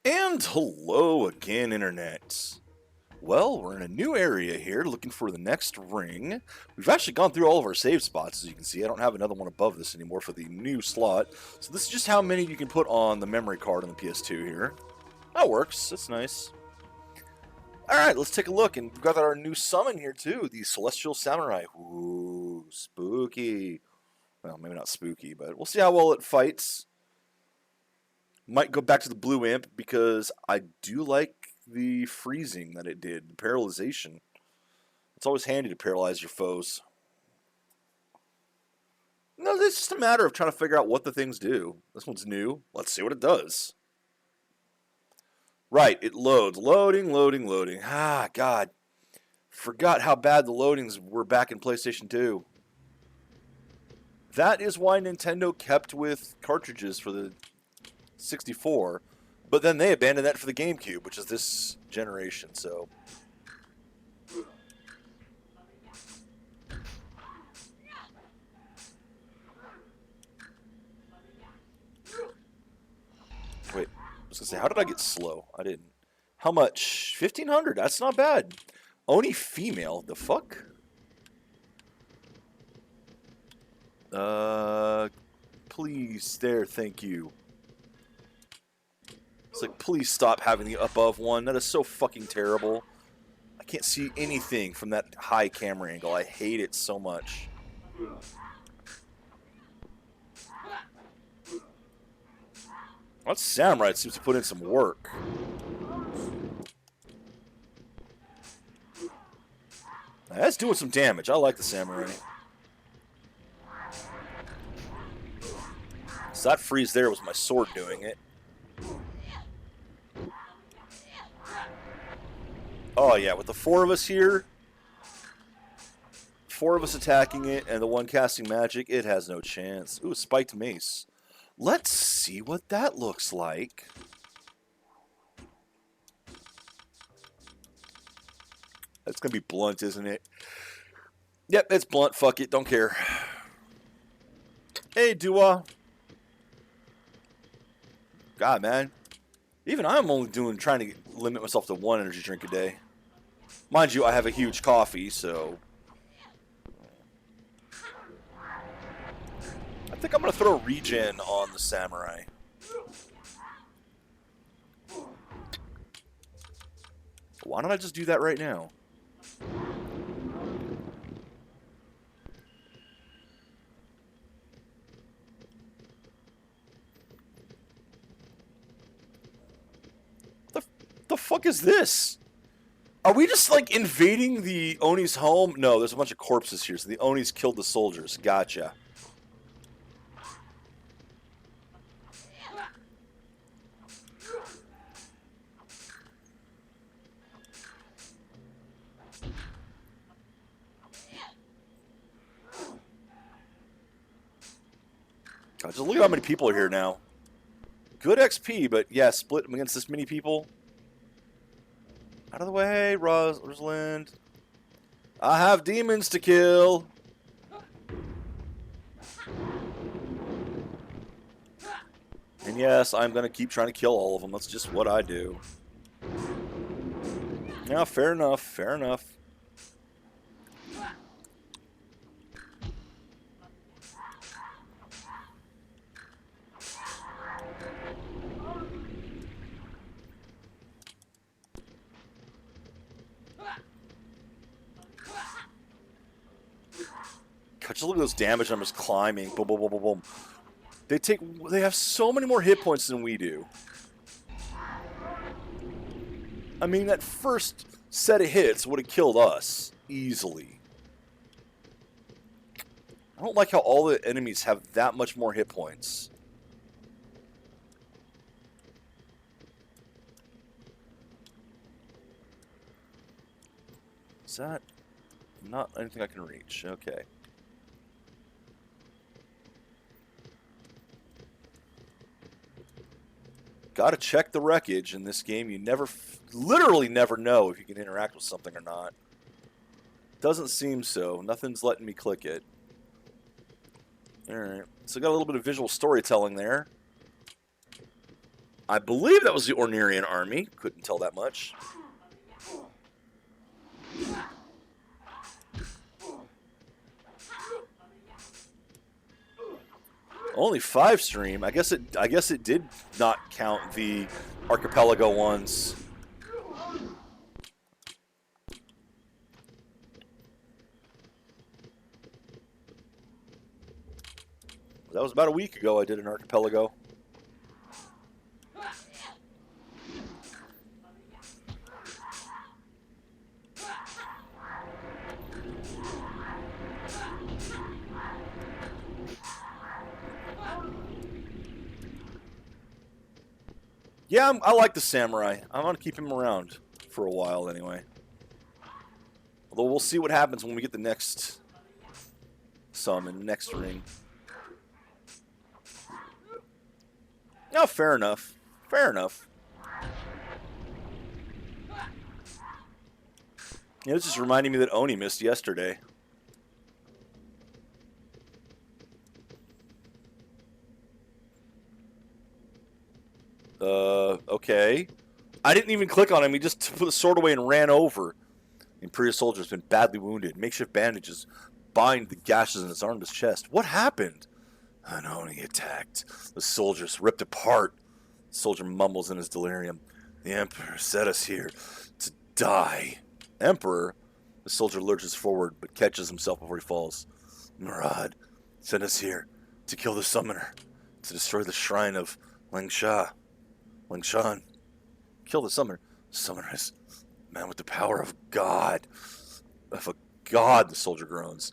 And hello again, Internet. Well, we're in a new area here looking for the next ring. We've actually gone through all of our save spots, as you can see. I don't have another one above this anymore for the new slot. So this is just how many you can put on the memory card on the PS2 here. That works. That's nice. Alright, let's take a look. And we've got our new summon here, too. The Celestial Samurai. Ooh, spooky. Well, maybe not spooky, but we'll see how well it fights. Might go back to the blue imp because I do like the freezing that it did, the paralyzation. It's always handy to paralyze your foes. No, it's just a matter of trying to figure out what the things do. This one's new. Let's see what it does. Right, it loads. Loading, loading, loading. Ah, God. Forgot how bad the loadings were back in PlayStation 2. That is why Nintendo kept with cartridges for the 64, but then they abandoned that for the GameCube, which is this generation, so. Wait, I was gonna say, how did I get slow? I didn't. How much? 1,500, that's not bad. Only female, the fuck? Please, there, thank you. It's like, please stop having the above one. That is so fucking terrible. I can't see anything from that high camera angle. I hate it so much. That samurai seems to put in some work. That's doing some damage. I like the samurai. So that freeze there was my sword doing it. Oh yeah, with the four of us here, four of us attacking it, and the one casting magic, it has no chance. Ooh, spiked mace. Let's see what that looks like. That's gonna be blunt, isn't it? Yep, it's blunt. Fuck it, don't care. Hey, Dua. God, man. Even I'm only trying to limit myself to one energy drink a day. Mind you, I have a huge coffee, so. I think I'm going to throw a regen on the samurai. Why don't I just do that right now? The fuck is this? Are we just like invading the Oni's home? No, there's a bunch of corpses here, so the Onis killed the soldiers. Gotcha. God, just look at how many people are here now. Good XP, but yeah, split them against this many people. Out of the way, Rosalind. I have demons to kill. And yes, I'm going to keep trying to kill all of them. That's just what I do. Yeah, fair enough, fair enough. God, just look at those damage numbers climbing. Boom, boom, boom, boom, boom. They have so many more hit points than we do. I mean, that first set of hits would have killed us easily. I don't like how all the enemies have that much more hit points. Is that not anything I can reach? Okay. Gotta check the wreckage in this game. You literally never know if you can interact with something or not. Doesn't seem so. Nothing's letting me click it. Alright. So got a little bit of visual storytelling there. I believe that was the Ornerian army. Couldn't tell that much. Only 5 stream. I guess it did not count the archipelago ones. That was about a week ago I did an archipelago. Yeah, I like the samurai. I want to keep him around for a while anyway. Although we'll see what happens when we get the next summon, next ring. No, fair enough. Fair enough. Yeah, it's just reminding me that Oni missed yesterday. Okay. I didn't even click on him. He just put the sword away and ran over. The Imperial soldier has been badly wounded. Makeshift bandages bind the gashes in his arm and his chest. What happened? An Oni attacked. The soldiers ripped apart. The soldier mumbles in his delirium. The Emperor set us here to die. Emperor? The soldier lurches forward, but catches himself before he falls. Murad sent us here to kill the summoner, to destroy the shrine of Lingshan. Kill the summoner. The summoner is a man with the power of God. Of a god, the soldier groans.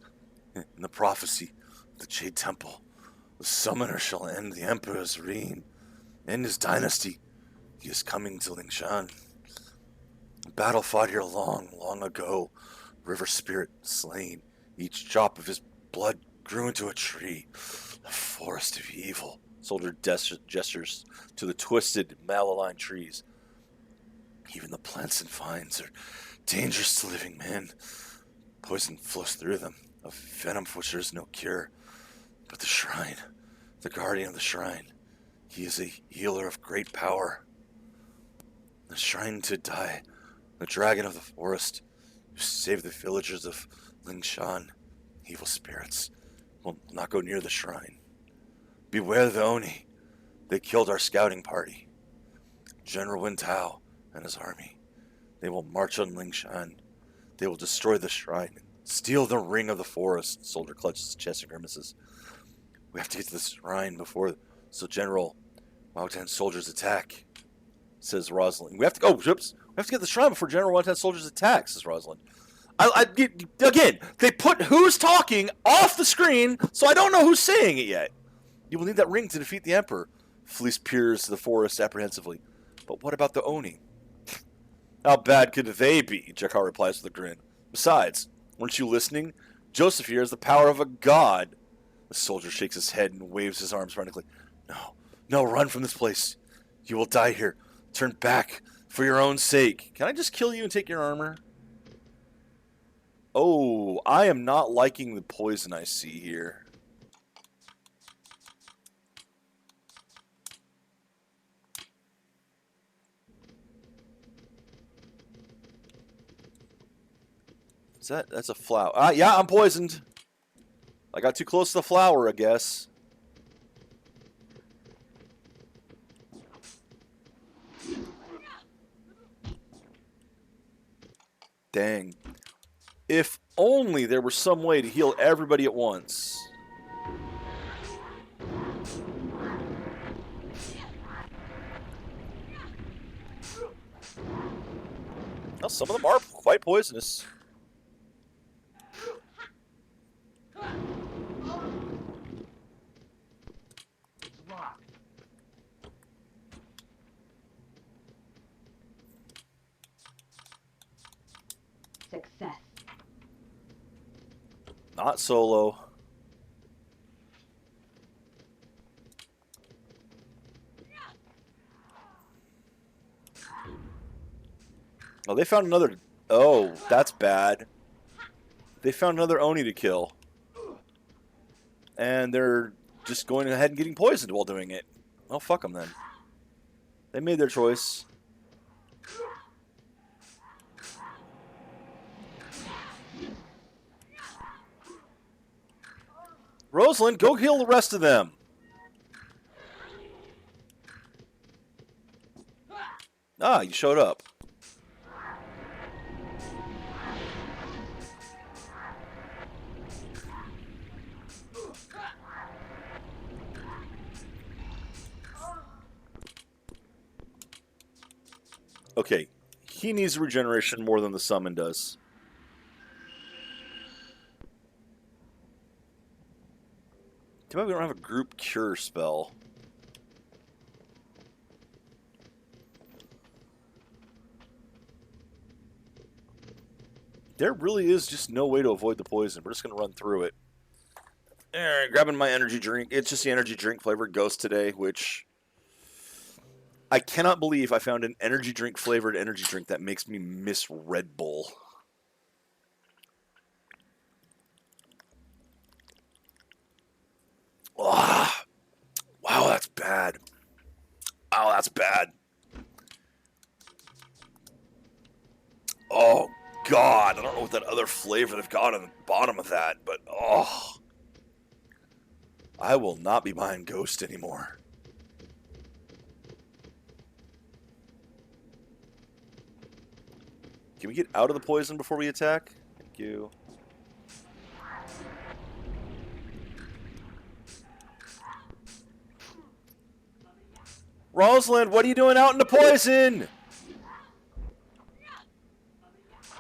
In the prophecy of the Jade Temple, the summoner shall end the Emperor's reign, end his dynasty. He is coming to Lingshan. A battle fought here long, long ago. River spirit slain. Each drop of his blood grew into a tree. A forest of evil. Soldier gestures to the twisted, malaligned trees. Even the plants and vines are dangerous to living men. Poison flows through them, a venom for which there is no cure. But the shrine, the guardian of the shrine, he is a healer of great power. The shrine to die, the dragon of the forest, who saved the villagers of Lingshan. Evil spirits will not go near the shrine. Beware the Oni. They killed our scouting party. General Wintao and his army. They will march on Lingshan. They will destroy the shrine. Steal the ring of the forest. Soldier clutches his chest and grimaces. We have to get to the shrine before General Wautan's soldiers attack, says Rosalind. We have to get to the shrine before General Wautan's soldiers attack, says Rosalind. Again, they put who's talking off the screen, so I don't know who's saying it yet. You will need that ring to defeat the Emperor. Fleece peers the forest apprehensively. But what about the Oni? How bad could they be? Jakar replies with a grin. Besides, weren't you listening? Joseph here has the power of a god. The soldier shakes his head and waves his arms frantically. No, run from this place. You will die here. Turn back for your own sake. Can I just kill you and take your armor? Oh, I am not liking the poison I see here. That's a flower. Yeah, I'm poisoned. I got too close to the flower, I guess. Dang. If only there were some way to heal everybody at once. Well, some of them are quite poisonous. Success. Not solo. Oh, they found another... Oh, that's bad. They found another Oni to kill. And they're just going ahead and getting poisoned while doing it. Oh, fuck them then. They made their choice. Rosalind, go heal the rest of them. Ah, you showed up. Okay, he needs regeneration more than the summon does. Too bad we don't have a group cure spell. There really is just no way to avoid the poison. We're just going to run through it. Alright, grabbing my energy drink. It's just the energy drink flavored Ghost today, which... I cannot believe I found an energy drink flavored energy drink that makes me miss Red Bull. Ah, wow, that's bad. Oh, that's bad. Oh, God. I don't know what that other flavor they've got on the bottom of that, but oh. I will not be buying Ghost anymore. Can we get out of the poison before we attack? Thank you. Rosalind, what are you doing out in the poison?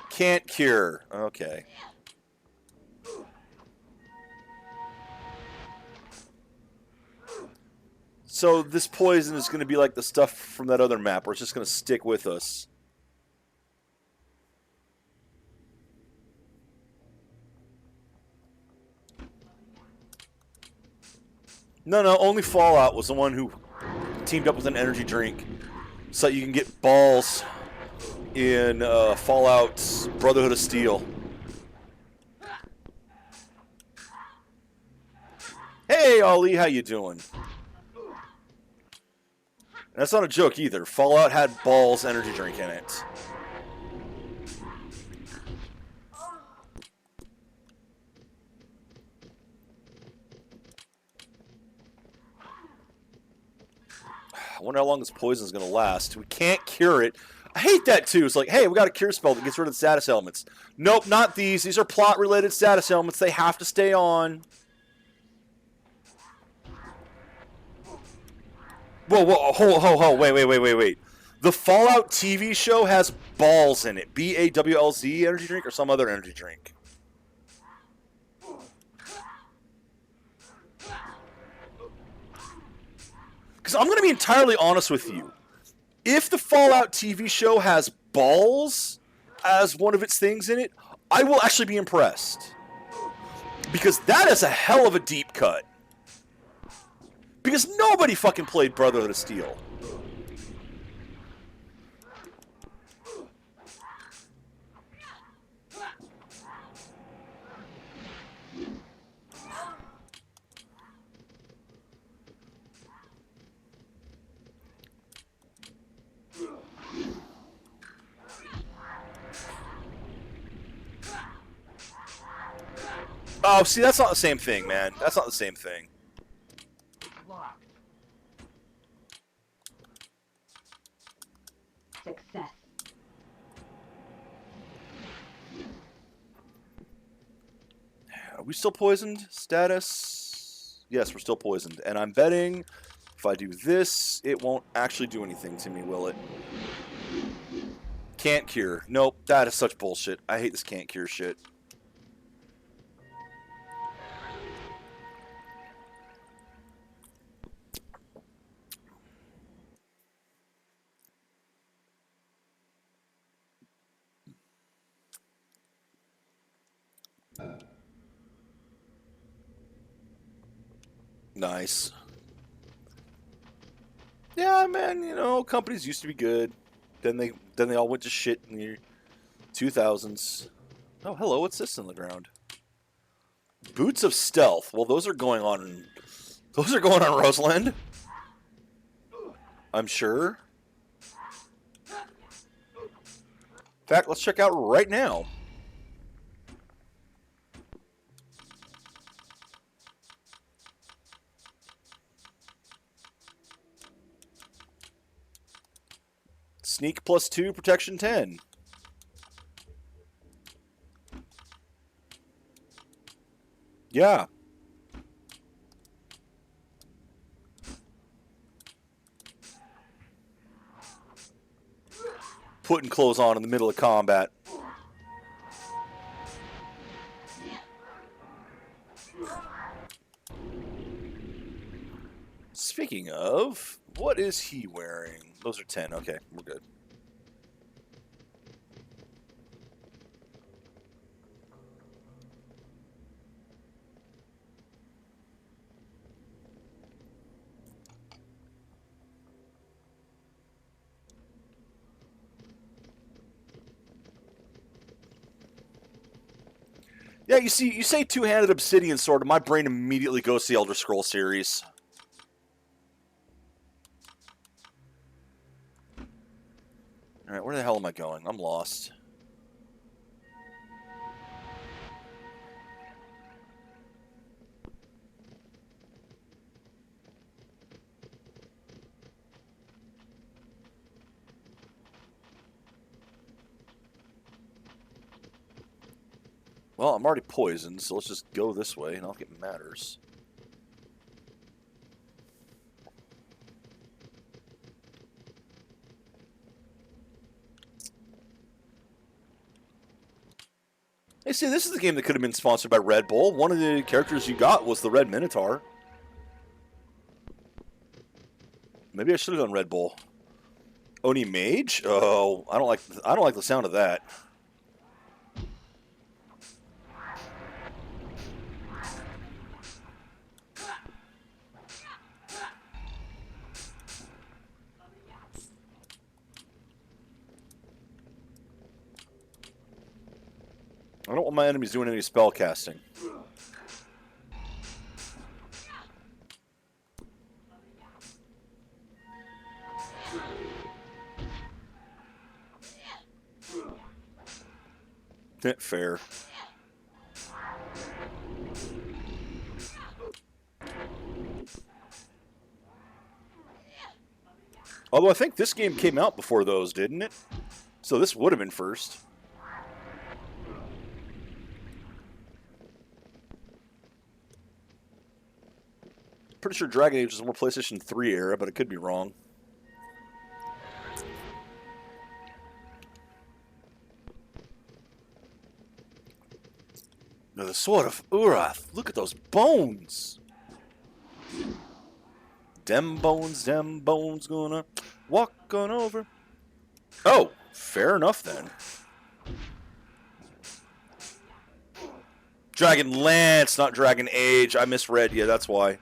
Can't cure. Okay. So this poison is going to be like the stuff from that other map, where it's just going to stick with us. No, only Fallout was the one who teamed up with an energy drink so that you can get balls in Fallout's Brotherhood of Steel. Hey, Ollie, how you doing? That's not a joke either. Fallout had balls energy drink in it. I wonder how long this poison is going to last. We can't cure it. I hate that too. It's like, hey, we got a cure spell that gets rid of the status elements. Nope, not these. These are plot-related status elements. They have to stay on. Whoa, wait. The Fallout TV show has balls in it. BAWLZ energy drink or some other energy drink. Because I'm going to be entirely honest with you. If the Fallout TV show has balls as one of its things in it, I will actually be impressed. Because that is a hell of a deep cut. Because nobody fucking played Brotherhood of Steel. Oh, see, that's not the same thing, man. That's not the same thing. Success. Are we still poisoned? Status? Yes, we're still poisoned. And I'm betting if I do this, it won't actually do anything to me, will it? Can't cure. Nope, that is such bullshit. I hate this can't cure shit. Nice. Yeah, man, you know, companies used to be good. Then they all went to shit in the 2000s. Oh, hello, what's this in the ground? Boots of Stealth. Well, those are going on Rosalind. I'm sure. fact, let's check out right now. Sneak +2, protection 10. Yeah. Putting clothes on in the middle of combat. Speaking of, what is he wearing? Those are 10. Okay, we're good. Yeah, you see, you say two-handed obsidian sword, and my brain immediately goes to the Elder Scrolls series. Alright, where the hell am I going? I'm lost. Well, I'm already poisoned, so let's just go this way, and I don't think it matters. Hey, see, this is the game that could have been sponsored by Red Bull. One of the characters you got was the Red Minotaur. Maybe I should have done Red Bull. Oni Mage? Oh, I don't like the sound of that. I don't want my enemies doing any spell casting. Fair. Although I think this game came out before those, didn't it? So this would have been first. Pretty sure Dragon Age was more PlayStation 3 era, but it could be wrong. Now the Sword of Urath. Look at those bones. Dem bones gonna walk on over. Oh, fair enough then. Dragon Lance, not Dragon Age. I misread you, that's why.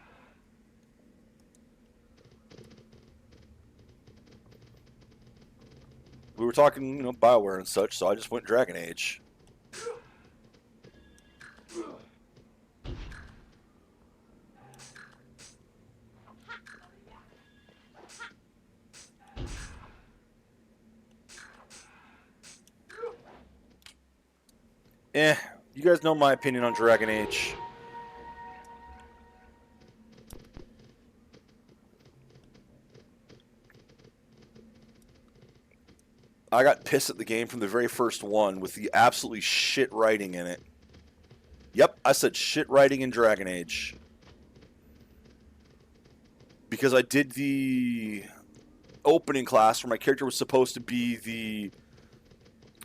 We were talking, BioWare and such, so I just went Dragon Age. You guys know my opinion on Dragon Age. I got pissed at the game from the very first one with the absolutely shit writing in it. Yep, I said shit writing in Dragon Age. Because I did the opening class where my character was supposed to be the...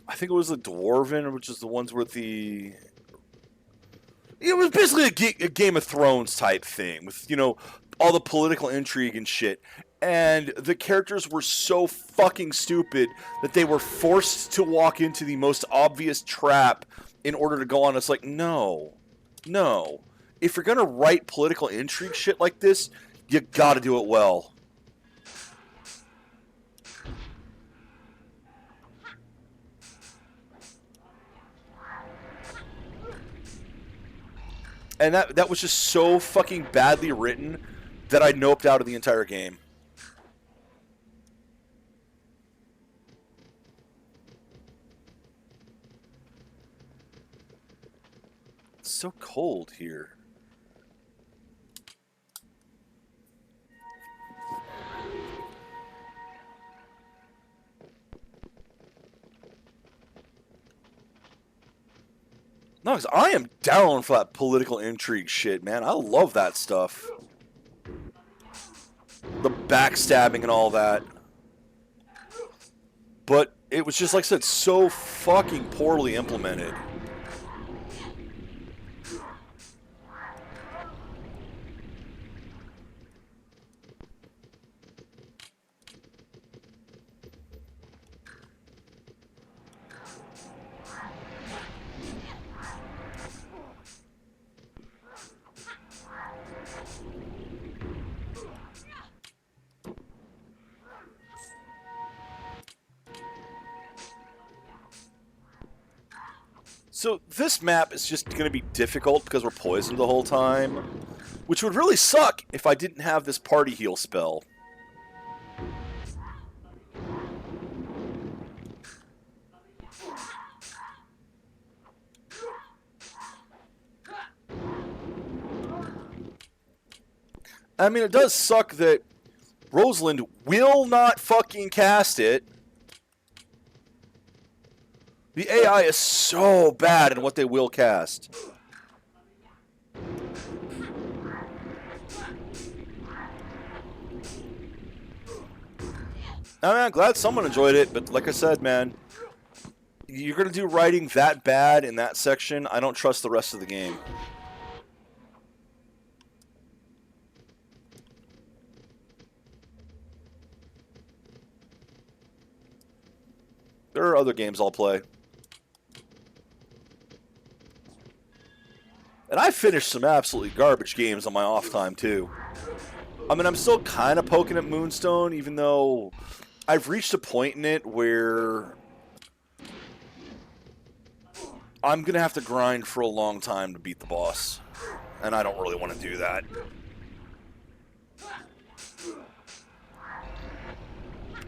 I think it was the Dwarven, which is the ones with the... It was basically a Game of Thrones type thing with, all the political intrigue and shit. And the characters were so fucking stupid that they were forced to walk into the most obvious trap in order to go on. It's like, no. If you're going to write political intrigue shit like this, you gotta do it well. And that was just so fucking badly written that I noped out of the entire game. It's so cold here. No, 'cause I am down for that political intrigue shit, man. I love that stuff. The backstabbing and all that. But it was just, like I said, so fucking poorly implemented. So this map is just going to be difficult because we're poisoned the whole time, which would really suck if I didn't have this party heal spell. I mean, it does suck that Rosalind will not fucking cast it. The AI is so bad in what they will cast. I mean, I'm glad someone enjoyed it, but like I said, man, you're going to do writing that bad in that section, I don't trust the rest of the game. There are other games I'll play. And I finished some absolutely garbage games on my off time, too. I mean, I'm still kind of poking at Moonstone, even though I've reached a point in it where I'm going to have to grind for a long time to beat the boss. And I don't really want to do that.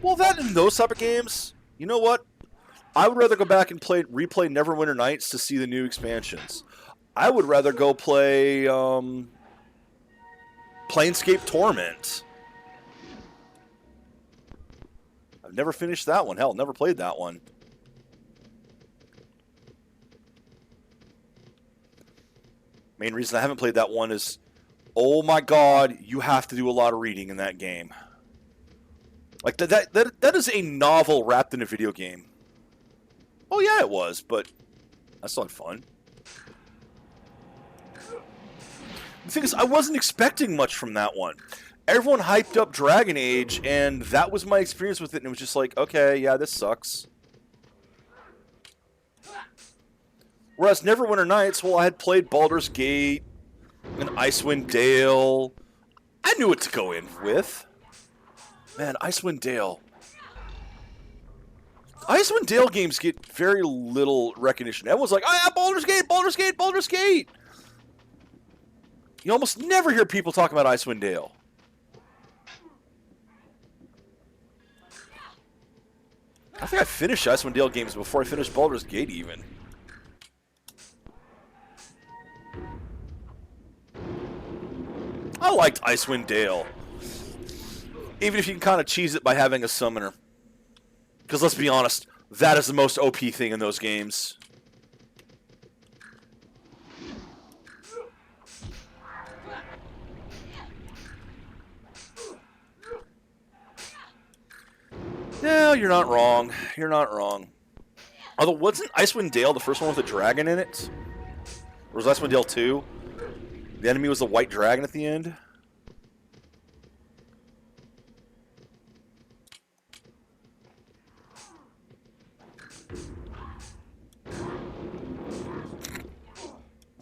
Well, that and those type of games, you know what? I would rather go back and replay Neverwinter Nights to see the new expansions. I would rather go play Planescape Torment. I've never finished that one. Hell, never played that one. Main reason I haven't played that one is, oh my god, you have to do a lot of reading in that game. Like, that is a novel wrapped in a video game. Oh yeah, it was, but I still had fun. The thing is, I wasn't expecting much from that one. Everyone hyped up Dragon Age, and that was my experience with it, and it was just like, okay, yeah, this sucks. Whereas Neverwinter Nights, well, I had played Baldur's Gate and Icewind Dale. I knew what to go in with. Man, Icewind Dale. Icewind Dale games get very little recognition. Everyone's like, oh yeah, Baldur's Gate, Baldur's Gate, Baldur's Gate! You almost never hear people talk about Icewind Dale. I think I finished Icewind Dale games before I finished Baldur's Gate, even. I liked Icewind Dale. Even if you can kind of cheese it by having a summoner. Because let's be honest, that is the most OP thing in those games. No, you're not wrong. You're not wrong. Although, wasn't Icewind Dale the first one with a dragon in it? Or was Icewind Dale 2? The enemy was the white dragon at the end?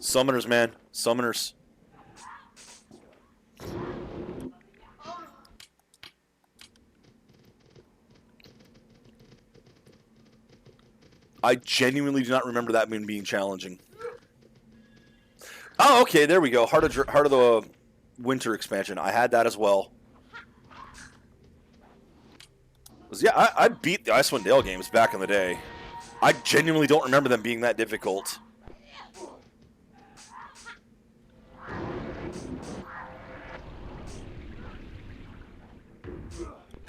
Summoners, man. Summoners. I genuinely do not remember that one being challenging. Oh, okay, there we go. Heart of the Winter expansion. I had that as well. Yeah, I beat the Icewind Dale games back in the day. I genuinely don't remember them being that difficult.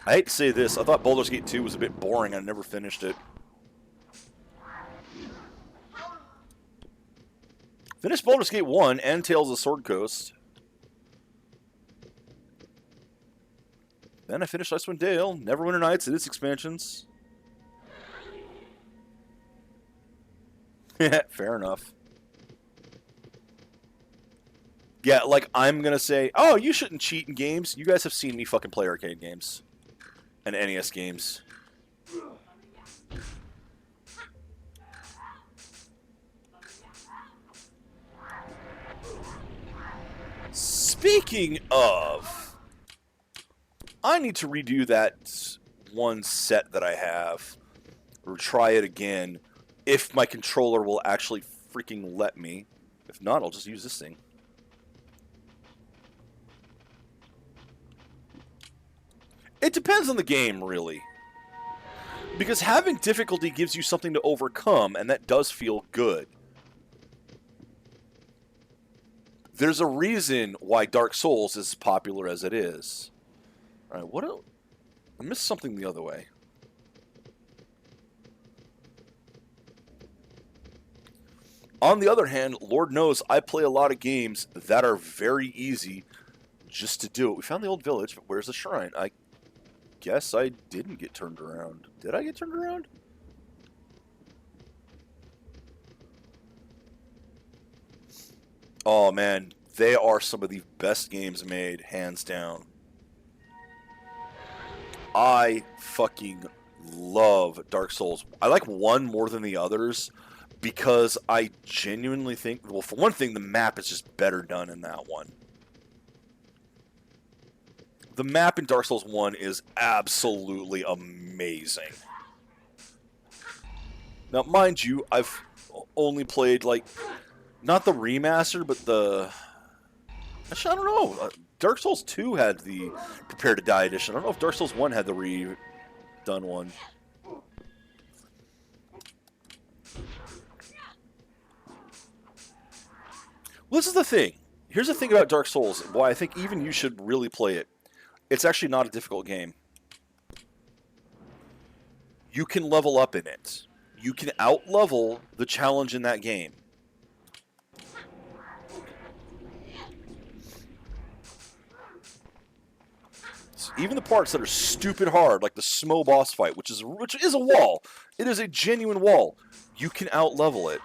I hate to say this, I thought Baldur's Gate 2 was a bit boring. I never finished it. Finished Baldur's Gate 1 and Tales of Sword Coast. Then I finished Icewind Dale, Neverwinter Nights and its expansions. Fair enough. Yeah, like, I'm gonna say, oh, you shouldn't cheat in games. You guys have seen me fucking play arcade games. And NES games. Speaking of, I need to redo that one set that I have. Or try it again. If my controller will actually freaking let me. If not, I'll just use this thing. It depends on the game, really. Because having difficulty gives you something to overcome, and that does feel good. There's a reason why Dark Souls is as popular as it is. Alright, what else? I missed something the other way. On the other hand, Lord knows I play a lot of games that are very easy just to do it. We found the old village, but where's the shrine? I guess I didn't get turned around. Did I get turned around? Oh man, they are some of the best games made, hands down. I fucking love Dark Souls. I like one more than the others because I genuinely think, well, for one thing, the map is just better done in that one. The map in Dark Souls 1 is absolutely amazing. Now, mind you, I've only played, like, not the remaster, but the... Actually, I don't know. Dark Souls 2 had the Prepare to Die edition. I don't know if Dark Souls 1 had the redone one. Well, this is the thing. Here's the thing about Dark Souls, why I think even you should really play it. It's actually not a difficult game. You can level up in it. You can out-level the challenge in that game. So even the parts that are stupid hard, like the Smo boss fight, which is a wall. It is a genuine wall. You can out-level it.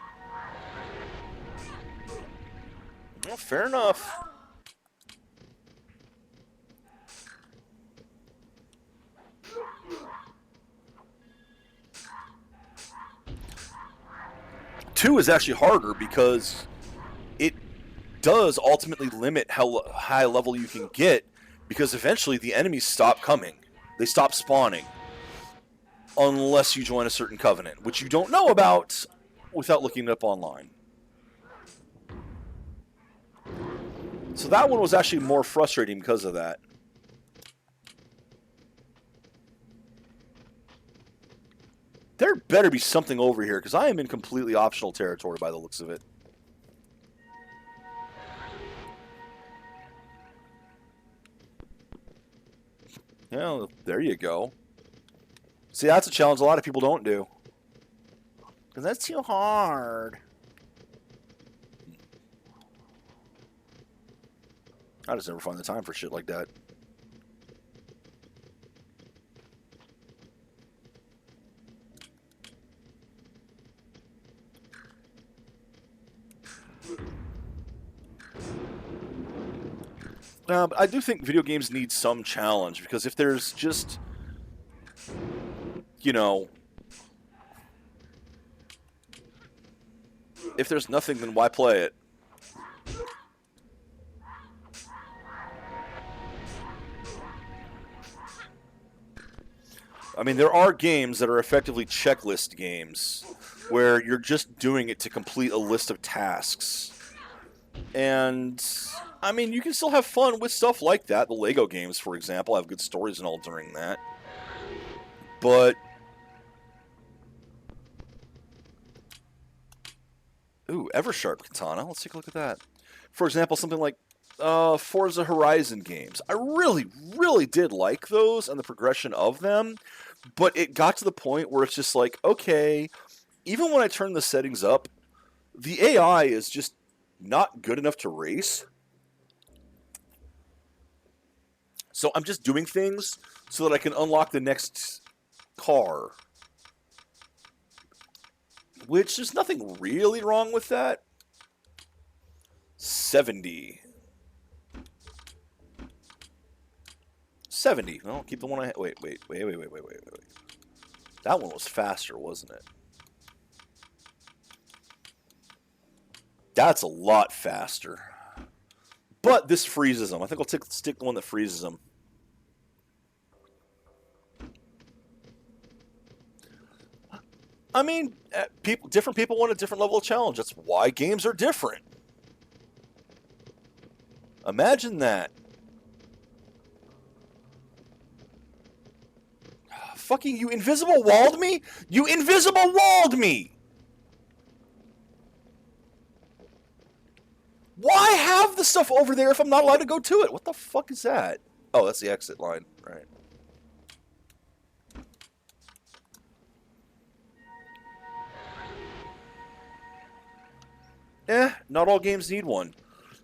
Well, fair enough. Two is actually harder because it does ultimately limit how high level you can get, because eventually the enemies stop coming. They stop spawning. Unless you join a certain covenant, which you don't know about without looking it up online. So that one was actually more frustrating because of that. There better be something over here, because I am in completely optional territory by the looks of it. Yeah, there you go. See, that's a challenge a lot of people don't do. Because that's too hard. I just never find the time for shit like that. But I do think video games need some challenge, because if there's just, you know, if there's nothing, then why play it? I mean, there are games that are effectively checklist games, where you're just doing it to complete a list of tasks. And, I mean, you can still have fun with stuff like that. The Lego games, for example, have good stories and all during that. But... Ooh, Eversharp Katana. Let's take a look at that. For example, something like Forza Horizon games. I really, really did like those and the progression of them, but it got to the point where it's just like, okay, even when I turn the settings up, the AI is just not good enough to race. So I'm just doing things so that I can unlock the next car. Which there's nothing really wrong with that. 70. 70. No, keep the one I... Wait. That one was faster, wasn't it? That's a lot faster. But this freezes them. I think I'll stick the one that freezes them. I mean, different people want a different level of challenge. That's why games are different. Imagine that. Fucking, you invisible walled me? You invisible walled me! Why have the stuff over there if I'm not allowed to go to it? What the fuck is that? Oh, that's the exit line. Right. Not all games need one.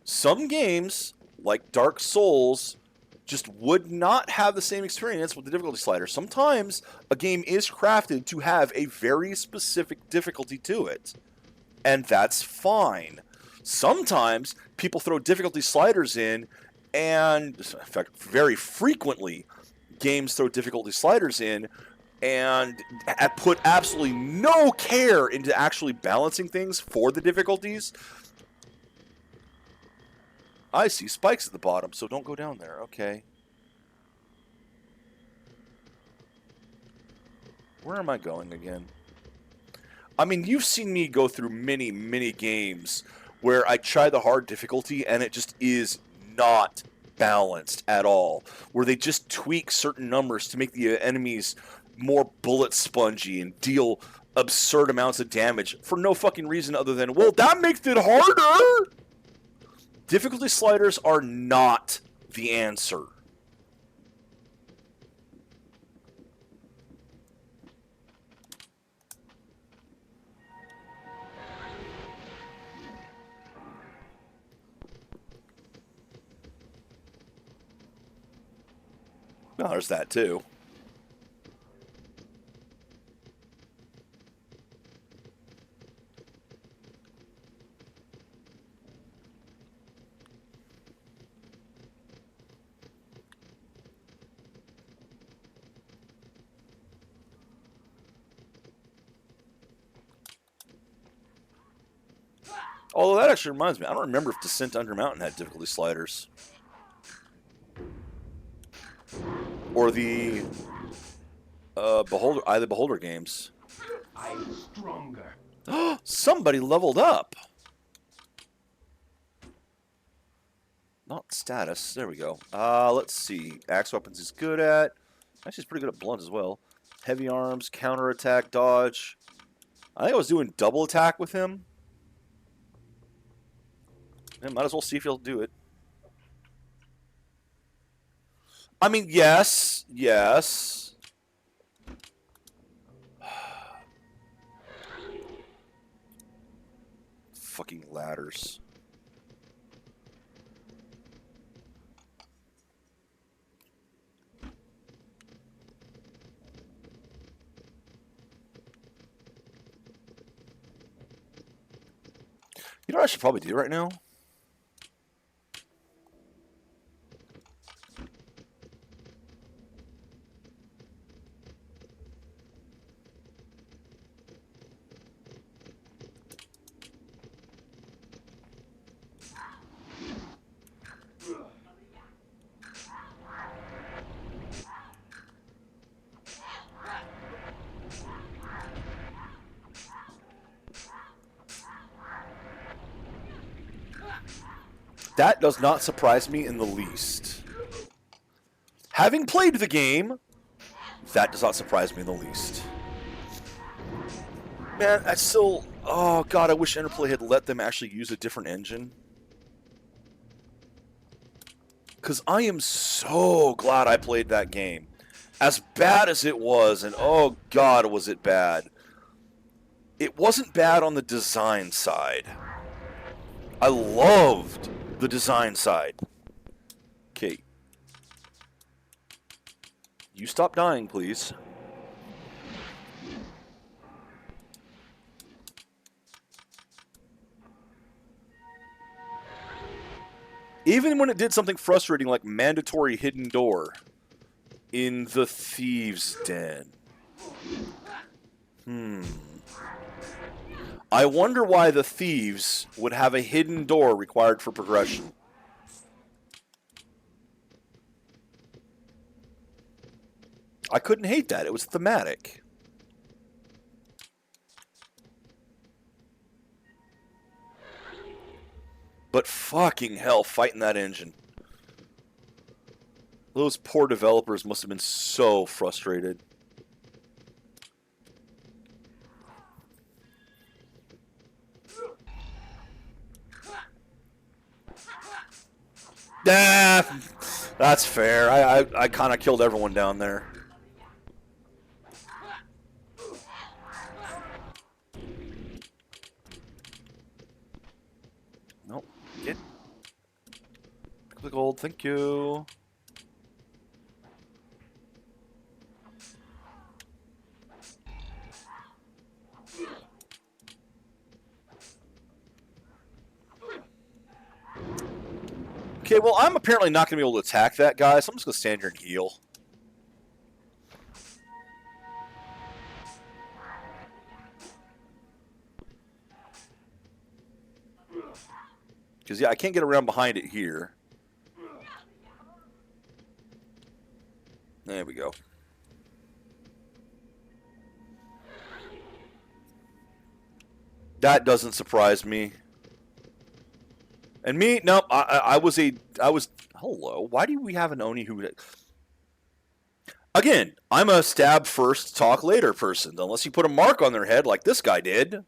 Some games, like Dark Souls, just would not have the same experience with the difficulty slider. Sometimes a game is crafted to have a very specific difficulty to it, and that's fine. Sometimes people throw difficulty sliders in, and in fact, very frequently, games throw difficulty sliders in and put absolutely no care into actually balancing things for the difficulties. I see spikes at the bottom, so don't go down there. Okay. Where am I going again? I mean, you've seen me go through many, many games where I try the hard difficulty and it just is not balanced at all. Where they just tweak certain numbers to make the enemies more bullet spongy and deal absurd amounts of damage for no fucking reason other than, well, that makes it harder! Difficulty sliders are not the answer. Well, there's that too. Although that actually reminds me, I don't remember if Descent Under Mountain had difficulty sliders. Or the Beholder games. I'm stronger. Somebody leveled up. Not status. There we go. Let's see. Axe weapons is good at. Actually, he's pretty good at blunt as well. Heavy arms, counter attack, dodge. I think I was doing double attack with him. Yeah, might as well see if he'll do it. I mean, yes. Fucking ladders. You know what I should probably do right now? That does not surprise me in the least. Having played the game, that does not surprise me in the least. Man, I still... Oh, God, I wish Interplay had let them actually use a different engine. Because I am so glad I played that game. As bad as it was, and oh god, was it bad. It wasn't bad on the design side. I loved the design side. Okay. You stop dying, please. Even when it did something frustrating like mandatory hidden door in the Thieves' Den. I wonder why the thieves would have a hidden door required for progression. I couldn't hate that. It was thematic. But fucking hell, fighting that engine. Those poor developers must have been so frustrated. Ah, that's fair. I kind of killed everyone down there. Nope. Get. Pick the gold. Thank you. Okay, well, I'm apparently not going to be able to attack that guy, so I'm just going to stand here and heal. Because, yeah, I can't get around behind it here. There we go. That doesn't surprise me. And me, no, I was, hello, why do we have an Oni who... Again, I'm a stab first, talk later person, unless you put a mark on their head like this guy did.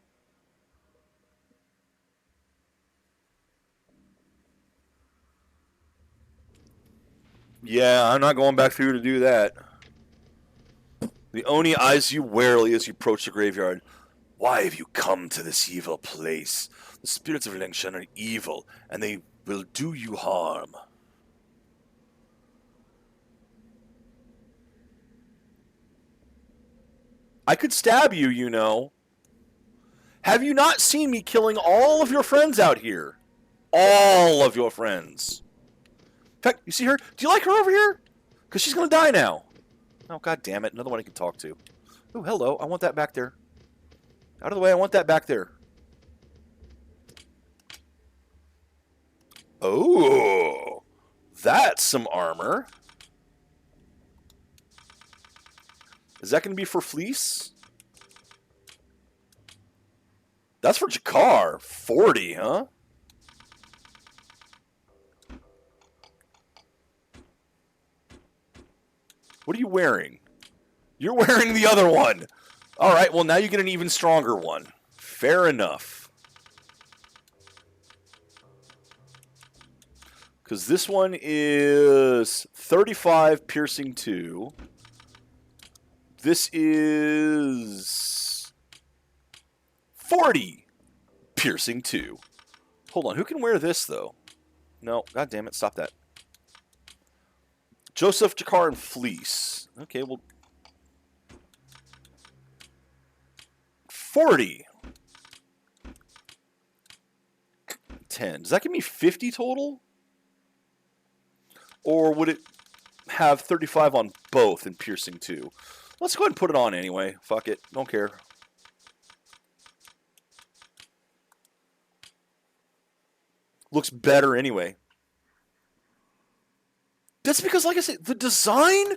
Yeah, I'm not going back through to do that. The Oni eyes you warily as you approach the graveyard. Why have you come to this evil place? The spirits of Lengshan are evil, and they will do you harm. I could stab you, you know. Have you not seen me killing all of your friends out here? All of your friends. In fact, you see her? Do you like her over here? Because she's going to die now. Oh, god damn it. Another one I can talk to. Oh, hello. I want that back there. Out of the way. I want that back there. Oh, that's some armor. Is that going to be for Fleece? That's for Jakar. 40, huh? What are you wearing? You're wearing the other one. All right, well, now you get an even stronger one. Fair enough. Because this one is 35 piercing 2. This is 40 piercing 2. Hold on, who can wear this, though? No, god damn it, stop that. Joseph, Jakar, and Fleece. Okay, well... 40. 10. Does that give me 50 total? Or would it have 35 on both in piercing 2? Let's go ahead and put it on anyway. Fuck it. Don't care. Looks better anyway. That's because, like I said, the design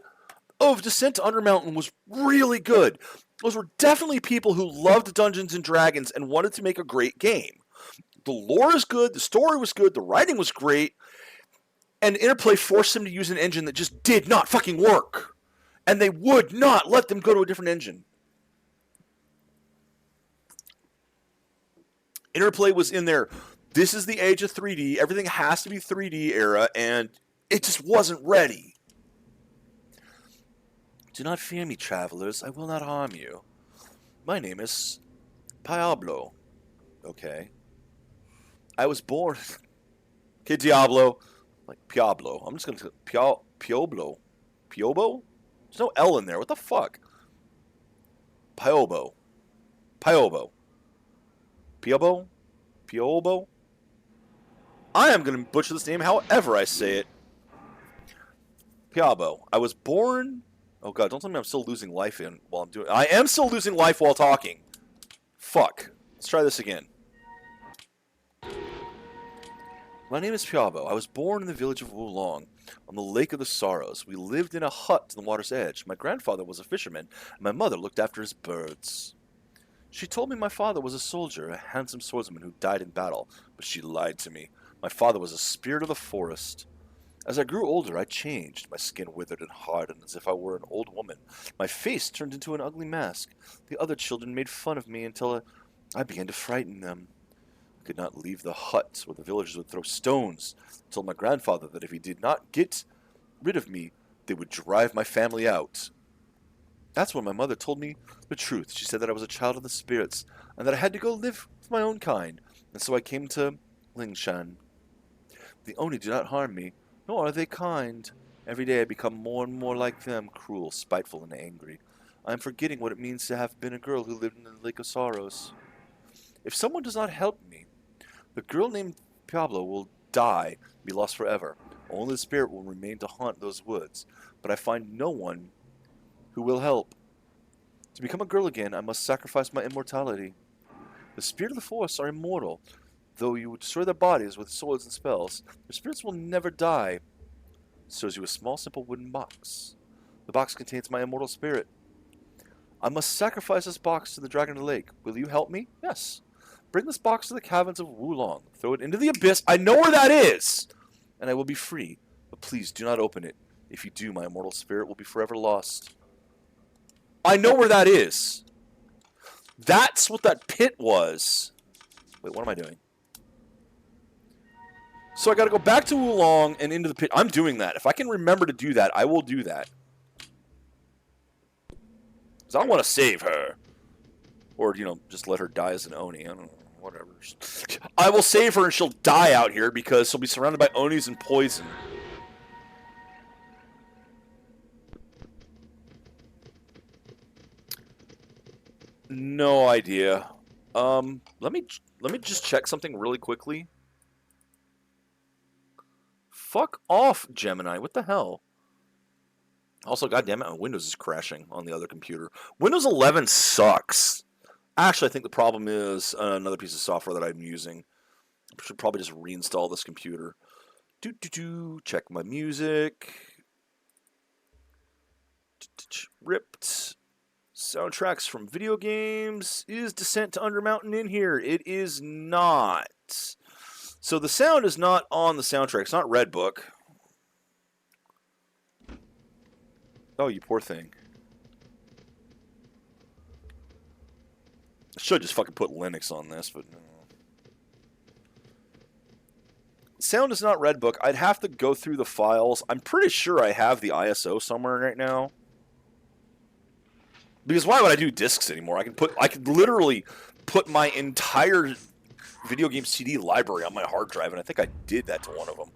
of Descent to Undermountain was really good. Those were definitely people who loved Dungeons and Dragons and wanted to make a great game. The lore is good, the story was good, the writing was great, and Interplay forced them to use an engine that just did not fucking work. And they would not let them go to a different engine. Interplay was in there. This is the age of 3D. Everything has to be 3D era, and It just wasn't ready. Do not fear me, travelers. I will not harm you. My name is Pablo. Okay. I was born... Okay, Diablo. Like, Piablo. I'm just gonna... Pioblo. Piobo? There's no L in there. What the fuck? Piobo. Piobo. Piobo? Piobo? I am gonna butcher this name however I say it. Piabo. I was born... Oh god, don't tell me I'm still losing life while I'm doing... I am still losing life while talking. Fuck. Let's try this again. My name is Piabo. I was born in the village of Wulong, on the Lake of the Sorrows. We lived in a hut to the water's edge. My grandfather was a fisherman, and my mother looked after his birds. She told me my father was a soldier, a handsome swordsman who died in battle, but she lied to me. My father was a spirit of the forest. As I grew older, I changed. My skin withered and hardened as if I were an old woman. My face turned into an ugly mask. The other children made fun of me until I began to frighten them. I could not leave the hut where the villagers would throw stones. I told my grandfather that if he did not get rid of me, they would drive my family out. That's when my mother told me the truth. She said that I was a child of the spirits, and that I had to go live with my own kind. And so I came to Lingshan. The Oni do not harm me, nor are they kind. Every day I become more and more like them, cruel, spiteful, and angry. I am forgetting what it means to have been a girl who lived in the Lake of Sorrows. If someone does not help me, the girl named Pablo will die, be lost forever. Only the spirit will remain to haunt those woods, but I find no one who will help. To become a girl again, I must sacrifice my immortality. The spirit of the forest are immortal. Though you destroy their bodies with swords and spells, their spirits will never die. It shows you a small, simple wooden box. The box contains my immortal spirit. I must sacrifice this box to the dragon of the lake. Will you help me? Yes. Bring this box to the caverns of Wulong. Throw it into the abyss. I know where that is! And I will be free. But please do not open it. If you do, my immortal spirit will be forever lost. I know where that is. That's what that pit was. Wait, what am I doing? So I got to go back to Wulong and into the pit. I'm doing that. If I can remember to do that, I will do that. Because I want to save her. Or, you know, just let her die as an Oni. I don't know. Whatever. I will save her and she'll die out here because she'll be surrounded by Onis and poison. No idea. Let me just check something really quickly. Fuck off, Gemini. What the hell? Also, goddammit, my Windows is crashing on the other computer. Windows 11 sucks. Actually, I think the problem is another piece of software that I'm using. I should probably just reinstall this computer. Check my music. Ripped. Soundtracks from video games. Is Descent to Undermountain in here? It is not. So the sound is not on the soundtrack. It's not Red Book. Oh, you poor thing. I should just fucking put Linux on this, but no. Sound is not Red Book. I'd have to go through the files. I'm pretty sure I have the ISO somewhere right now. Because why would I do discs anymore? I could literally put my entire video game CD library on my hard drive, and I think I did that to one of them.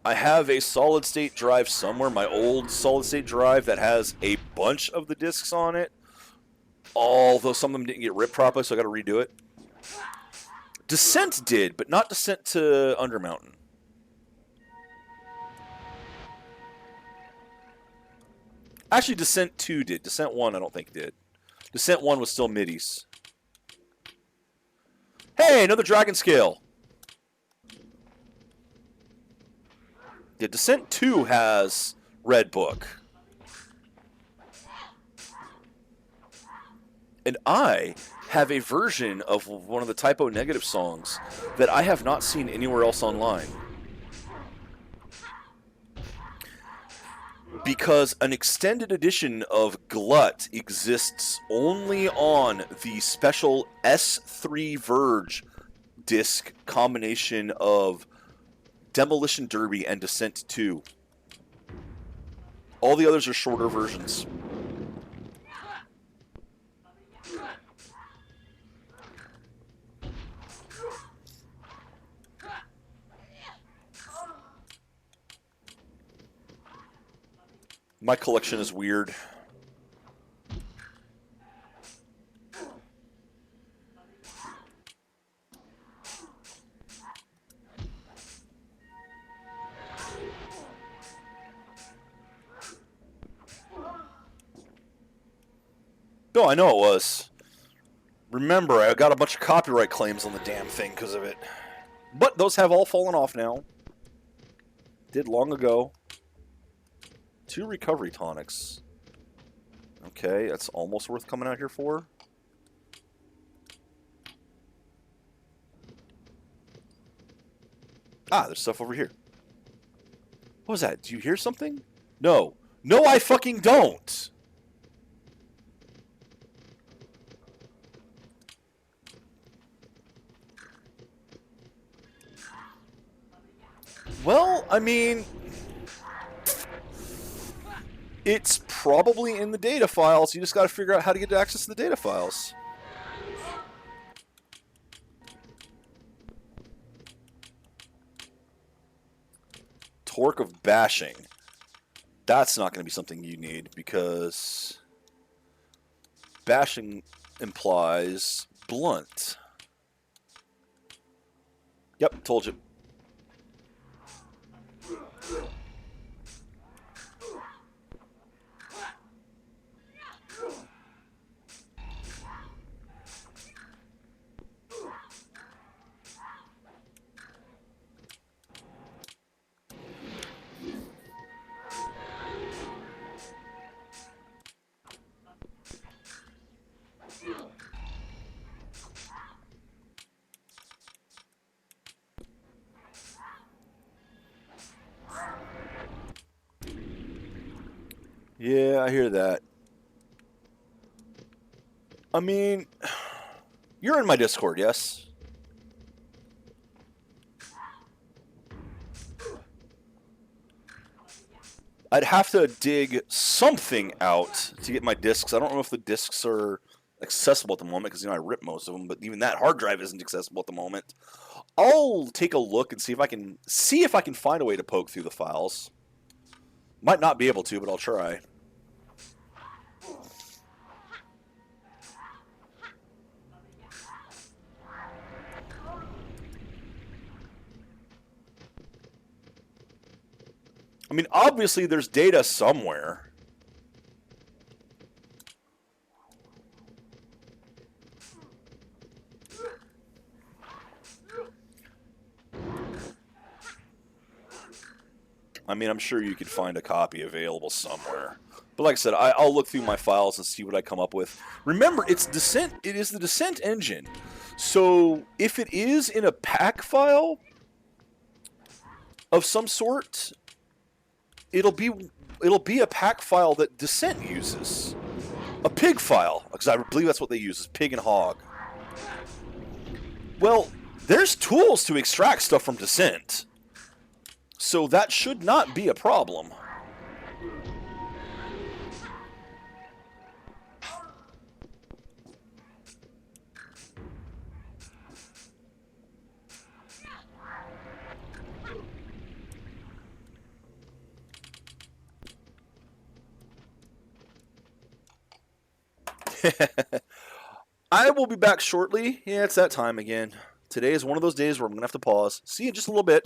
I have a solid state drive somewhere, my old solid state drive that has a bunch of the discs on it. Although some of them didn't get ripped properly, so I got to redo it. Descent did, but not Descent to Undermountain. Actually, Descent 2 did. Descent 1 I don't think did. Descent 1 was still middies. Hey, another dragon scale. Yeah, Descent 2 has Red Book. And I have a version of one of the Typo Negative songs that I have not seen anywhere else online. Because an extended edition of Glut exists only on the special S3 Verge disc combination of Demolition Derby, and Descent 2. All the others are shorter versions. My collection is weird. No, I know it was. Remember, I got a bunch of copyright claims on the damn thing because of it. But those have all fallen off now. Did long ago. 2 recovery tonics. Okay, that's almost worth coming out here for. Ah, there's stuff over here. What was that? Do you hear something? No. No, I fucking don't! Well, I mean... It's probably in the data files. You just gotta figure out how to get access to the data files. Torque of bashing. That's not going to be something you need because bashing implies blunt. Yep, told you. Yeah, I hear that. I mean, you're in my Discord, yes? I'd have to dig something out to get my discs. I don't know if the discs are accessible at the moment because, you know, I ripped most of them, but even that hard drive isn't accessible at the moment. I'll take a look and see if I can find a way to poke through the files. Might not be able to, but I'll try. I mean, obviously there's data somewhere. I mean, I'm sure you could find a copy available somewhere. But like I said, I'll look through my files and see what I come up with. Remember, it's Descent. It is the Descent engine. So if it is in a pack file of some sort, it'll be a pack file that Descent uses. A pig file, because I believe that's what they use, is pig and hog. Well, there's tools to extract stuff from Descent. So that should not be a problem. I will be back shortly. Yeah, it's that time again. Today is one of those days where I'm going to have to pause. See you in just a little bit.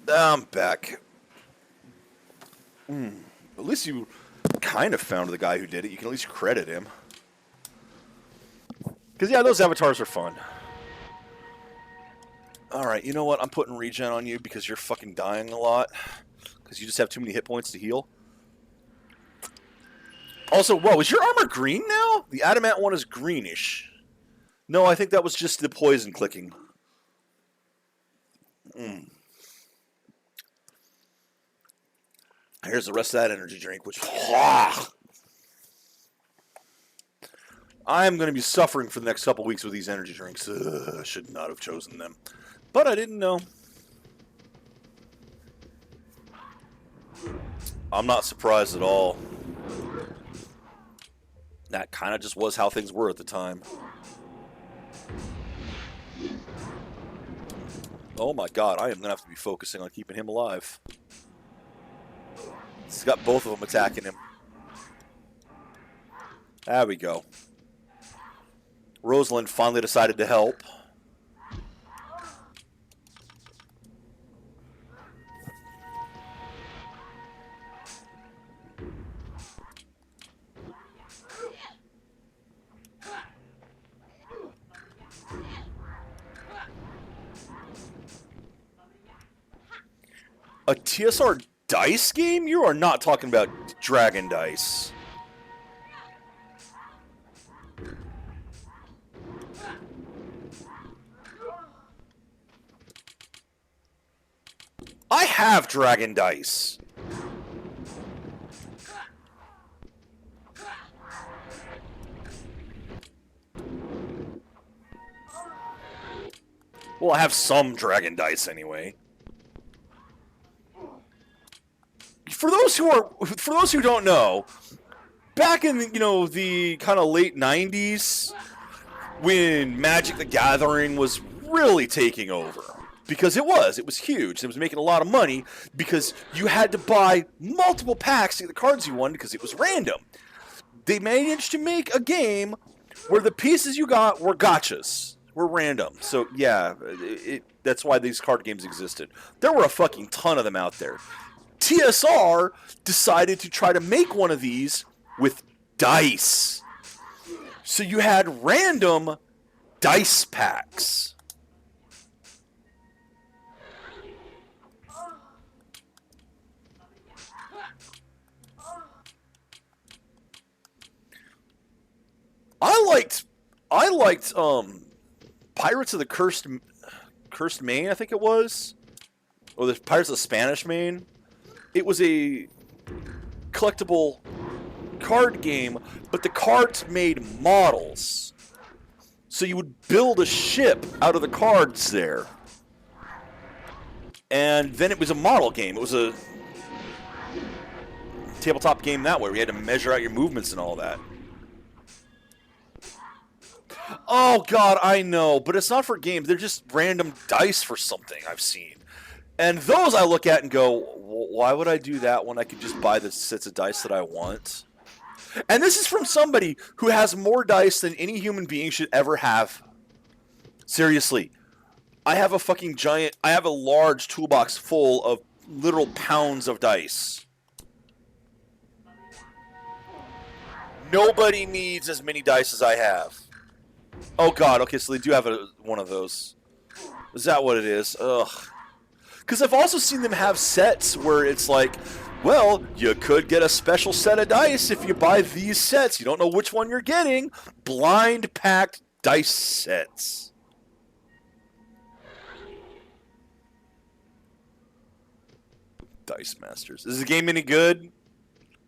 I'm back. At least you kind of found the guy who did it. You can at least credit him. Because, yeah, those avatars are fun. Alright, you know what? I'm putting regen on you because you're fucking dying a lot. Because you just have too many hit points to heal. Also, whoa, is your armor green now? The adamant one is greenish. No, I think that was just the poison clicking. Here's the rest of that energy drink, which... I'm going to be suffering for the next couple weeks with these energy drinks. I should not have chosen them. But I didn't know. I'm not surprised at all. That kind of just was how things were at the time. Oh my god, I am going to have to be focusing on keeping him alive. He's got both of them attacking him. There we go. Rosalind finally decided to help. A TSR dice game? You are not talking about Dragon Dice. I have Dragon Dice. Well, I have some Dragon Dice anyway. For those who don't know, back in the kind of late 90s, when Magic the Gathering was really taking over, because it was huge. It was making a lot of money because you had to buy multiple packs to get the cards you wanted because it was random. They managed to make a game where the pieces you got were gotchas, were random. So yeah, that's why these card games existed. There were a fucking ton of them out there. TSR decided to try to make one of these with dice. So you had random dice packs. I liked Pirates of the Cursed Main, I think it was. Or the Pirates of the Spanish Main. It was a collectible card game, but the cards made models. So you would build a ship out of the cards there. And then it was a model game. It was a tabletop game that way, where you had to measure out your movements and all that. Oh, God, I know, but it's not for games. They're just random dice for something I've seen. And those I look at and go, why would I do that when I could just buy the sets of dice that I want? And this is from somebody who has more dice than any human being should ever have. Seriously. I have a large toolbox full of literal pounds of dice. Nobody needs as many dice as I have. Oh, God. Okay, so they do have one of those. Is that what it is? Ugh. Because I've also seen them have sets where it's like, well, you could get a special set of dice if you buy these sets. You don't know which one you're getting. Blind packed dice sets. Dice Masters. Is the game any good?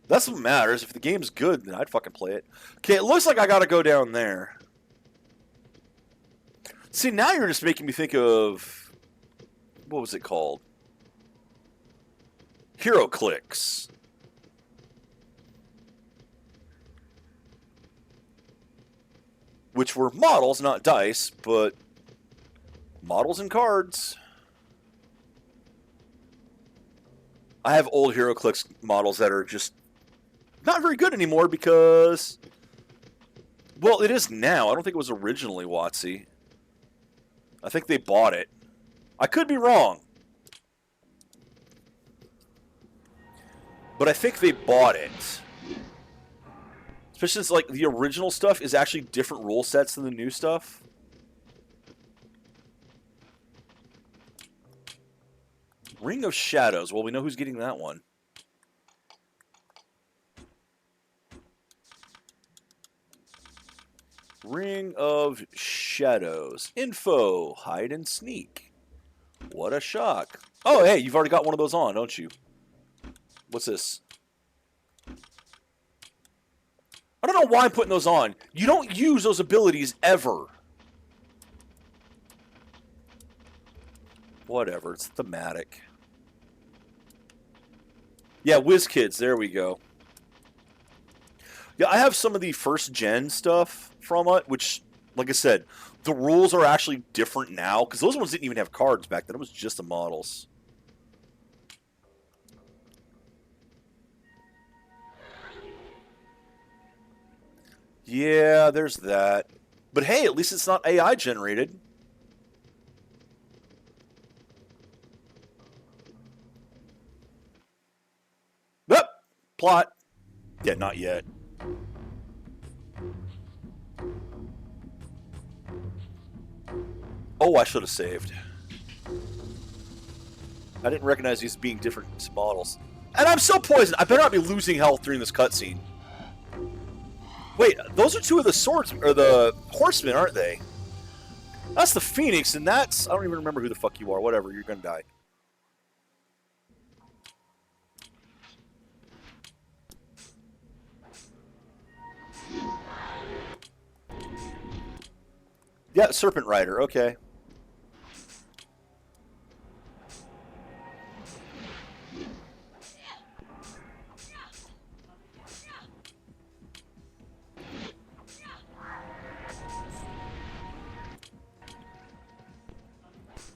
That's what matters. If the game's good, then I'd fucking play it. Okay, it looks like I gotta go down there. See, now you're just making me think of... What was it called? Hero Clicks. Which were models, not dice, but models and cards. I have old Hero Clicks models that are just not very good anymore because... Well, it is now. I don't think it was originally WotC. I think they bought it. I could be wrong. but I think they bought it. Especially since, like, the original stuff is actually different rule sets than the new stuff. Ring of Shadows. Well, we know who's getting that one. Ring of Shadows. Info. Hide and sneak. What a shock. Oh, hey, you've already got one of those on, don't you? What's this? I don't know why I'm putting those on. You don't use those abilities ever. Whatever, it's thematic. Yeah, WizKids, there we go. Yeah, I have some of the first gen stuff from it, which, like I said, the rules are actually different now, because those ones didn't even have cards back then. It was just the models. Yeah, there's that. But hey, at least it's not AI generated. Yep. Plot. Yeah, not yet. Oh, I should have saved. I didn't recognize these being different models. And I'm so poisoned. I better not be losing health during this cutscene. Wait, those are two of the swords, or the horsemen, aren't they? That's the Phoenix, and that's... I don't even remember who the fuck you are. Whatever, you're gonna die. Yeah, Serpent Rider, okay.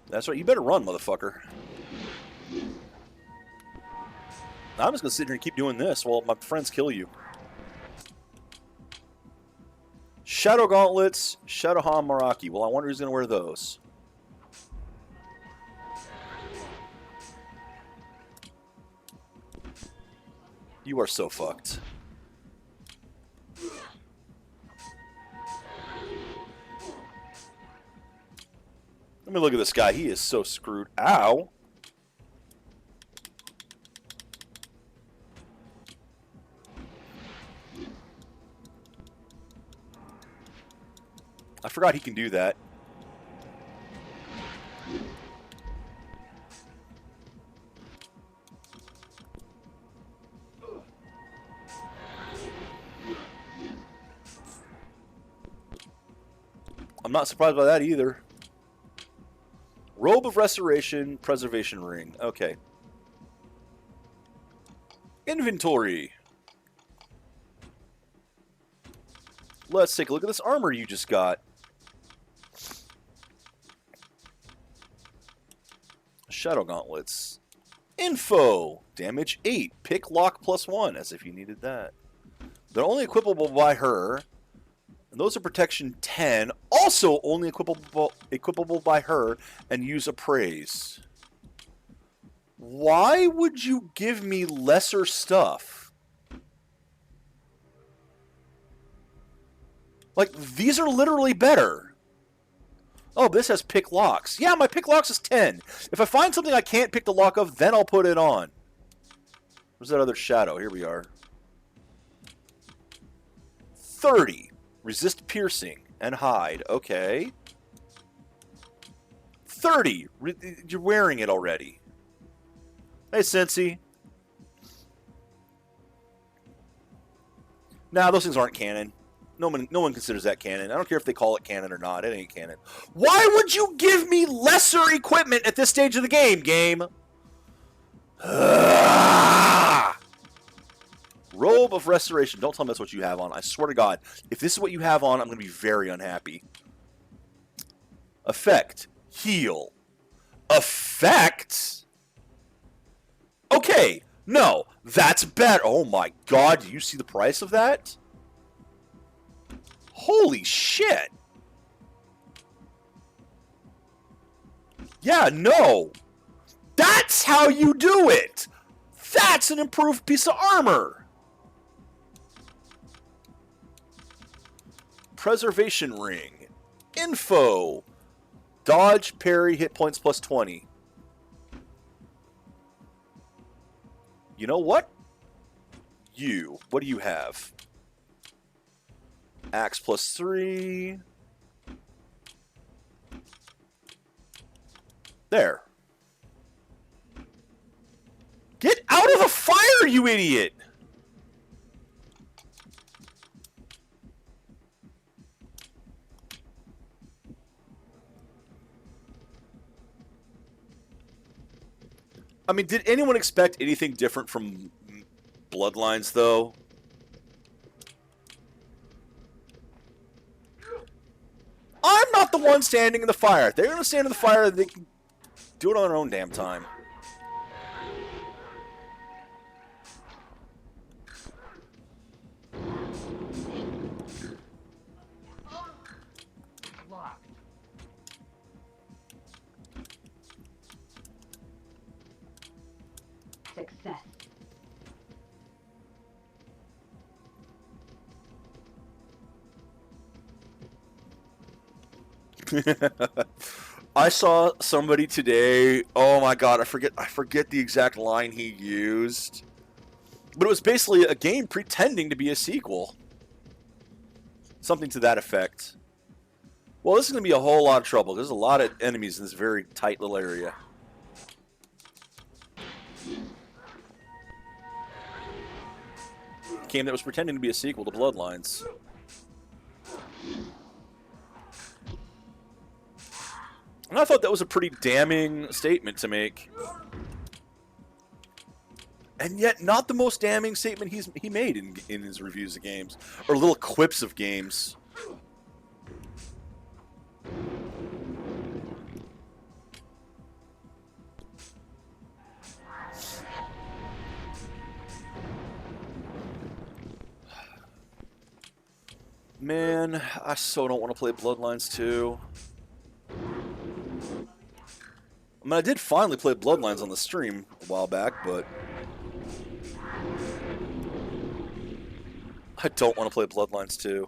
That's right, you better run, motherfucker. I'm just gonna sit here and keep doing this while my friends kill you. Shadow Gauntlets, Shadowhan Maraki. Well, I wonder who's gonna wear those. You are so fucked. Let me look at this guy. He is so screwed. Ow. I forgot he can do that. I'm not surprised by that either. Robe of Restoration, Preservation Ring. Okay. Inventory. Let's take a look at this armor you just got. Shadow Gauntlets. Info. Damage 8. Pick lock +1. As if you needed that. They're only equipable by her. And those are protection 10. Also only equipable by her and use appraise. Why would you give me lesser stuff? Like, these are literally better. Oh, this has pick locks. Yeah, my pick locks is 10. If I find something I can't pick the lock of, then I'll put it on. Where's that other shadow? Here we are. 30. Resist piercing and hide. Okay. 30. You're wearing it already. Hey, Cincy. Nah, those things aren't canon. No one considers that canon. I don't care if they call it canon or not. It ain't canon. Why would you give me lesser equipment at this stage of the game? Robe of Restoration. Don't tell me that's what you have on. I swear to God, if this is what you have on, I'm going to be very unhappy. Effect. Heal. Effect? Okay. No. That's better. Oh my God. Do you see the price of that? Holy shit. Yeah, no. That's how you do it. That's an improved piece of armor! Preservation ring. Info. Dodge, parry, hit points plus 20. You know what? What do you have? Axe plus 3. There. Get out of the fire, you idiot! I mean, did anyone expect anything different from Bloodlines, though? I'm not the one standing in the fire. If they're going to stand in the fire, they can do it on their own damn time. Locked. Success. I saw somebody today. Oh my god, I forget the exact line he used. But it was basically a game pretending to be a sequel. Something to that effect. Well, this is going to be a whole lot of trouble. There's a lot of enemies in this very tight little area. A game that was pretending to be a sequel to Bloodlines. And I thought that was a pretty damning statement to make. And yet, not the most damning statement he made in his reviews of games. Or little quips of games. Man, I so don't want to play Bloodlines 2. I mean, I did finally play Bloodlines on the stream a while back, but I don't want to play Bloodlines 2.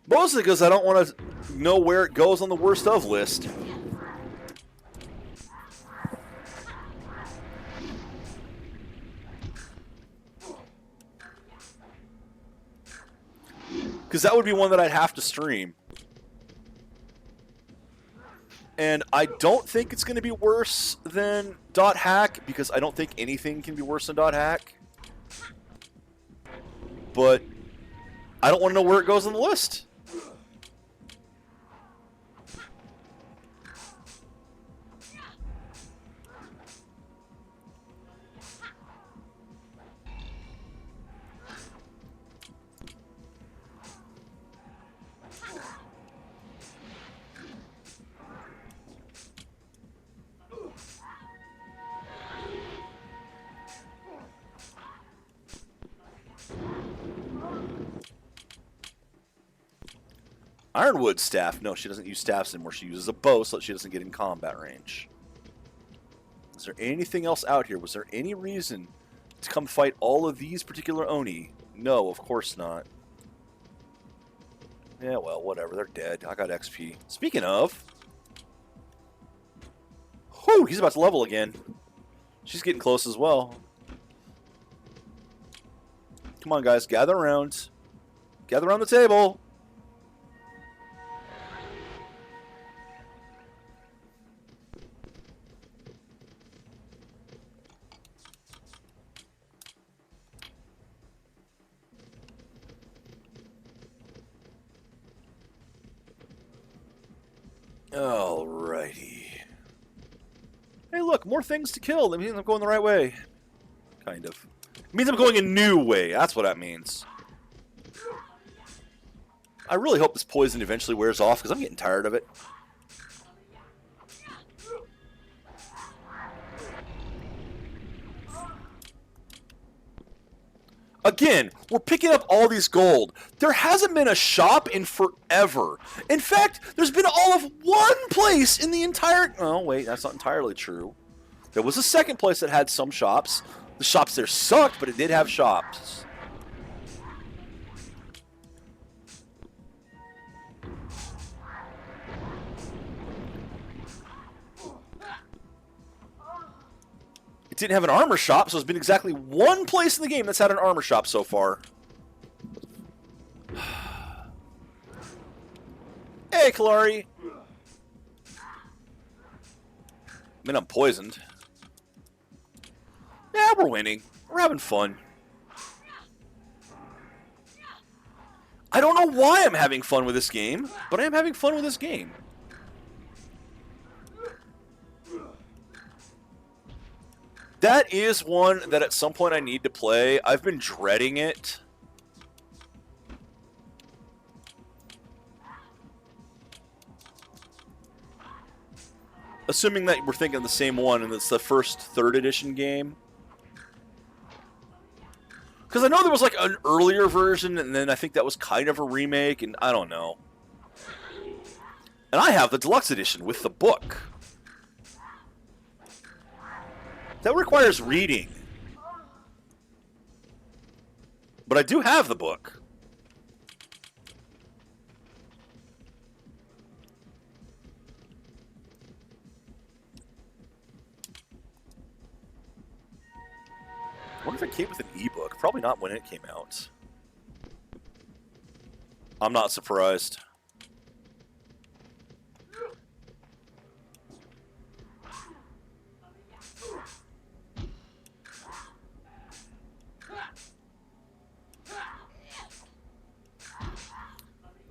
Mostly because I don't want to know where it goes on the worst of list. Because that would be one that I'd have to stream. And I don't think it's going to be worse than .hack, because I don't think anything can be worse than .hack. But I don't want to know where it goes on the list. Ironwood staff. No, she doesn't use staffs anymore. She uses a bow so that she doesn't get in combat range. Is there anything else out here? Was there any reason to come fight all of these particular Oni? No, of course not. Yeah, well, whatever. They're dead. I got XP. Speaking of... Whew, he's about to level again. She's getting close as well. Come on, guys. Gather around. Gather around the table. Alrighty. Hey, look, more things to kill. That means I'm going the right way. Kind of. It means I'm going a new way. That's what that means. I really hope this poison eventually wears off, because I'm getting tired of it. Again, we're picking up all these gold. There hasn't been a shop in forever. In fact, there's been all of one place in the entire... Oh, wait, that's not entirely true. There was a second place that had some shops. The shops there sucked, but it did have shops. It didn't have an armor shop, so there's been exactly one place in the game that's had an armor shop so far. Hey, Kalari. I mean, I'm poisoned. Yeah, we're winning. We're having fun. I don't know why I'm having fun with this game, but I am having fun with this game. That is one that at some point I need to play. I've been dreading it. Assuming that we're thinking of the same one and it's the first 3rd edition game. Because I know there was like an earlier version and then I think that was kind of a remake and I don't know. And I have the deluxe edition with the book. That requires reading. But I do have the book. I wonder if it came with an ebook. Probably not when it came out. I'm not surprised.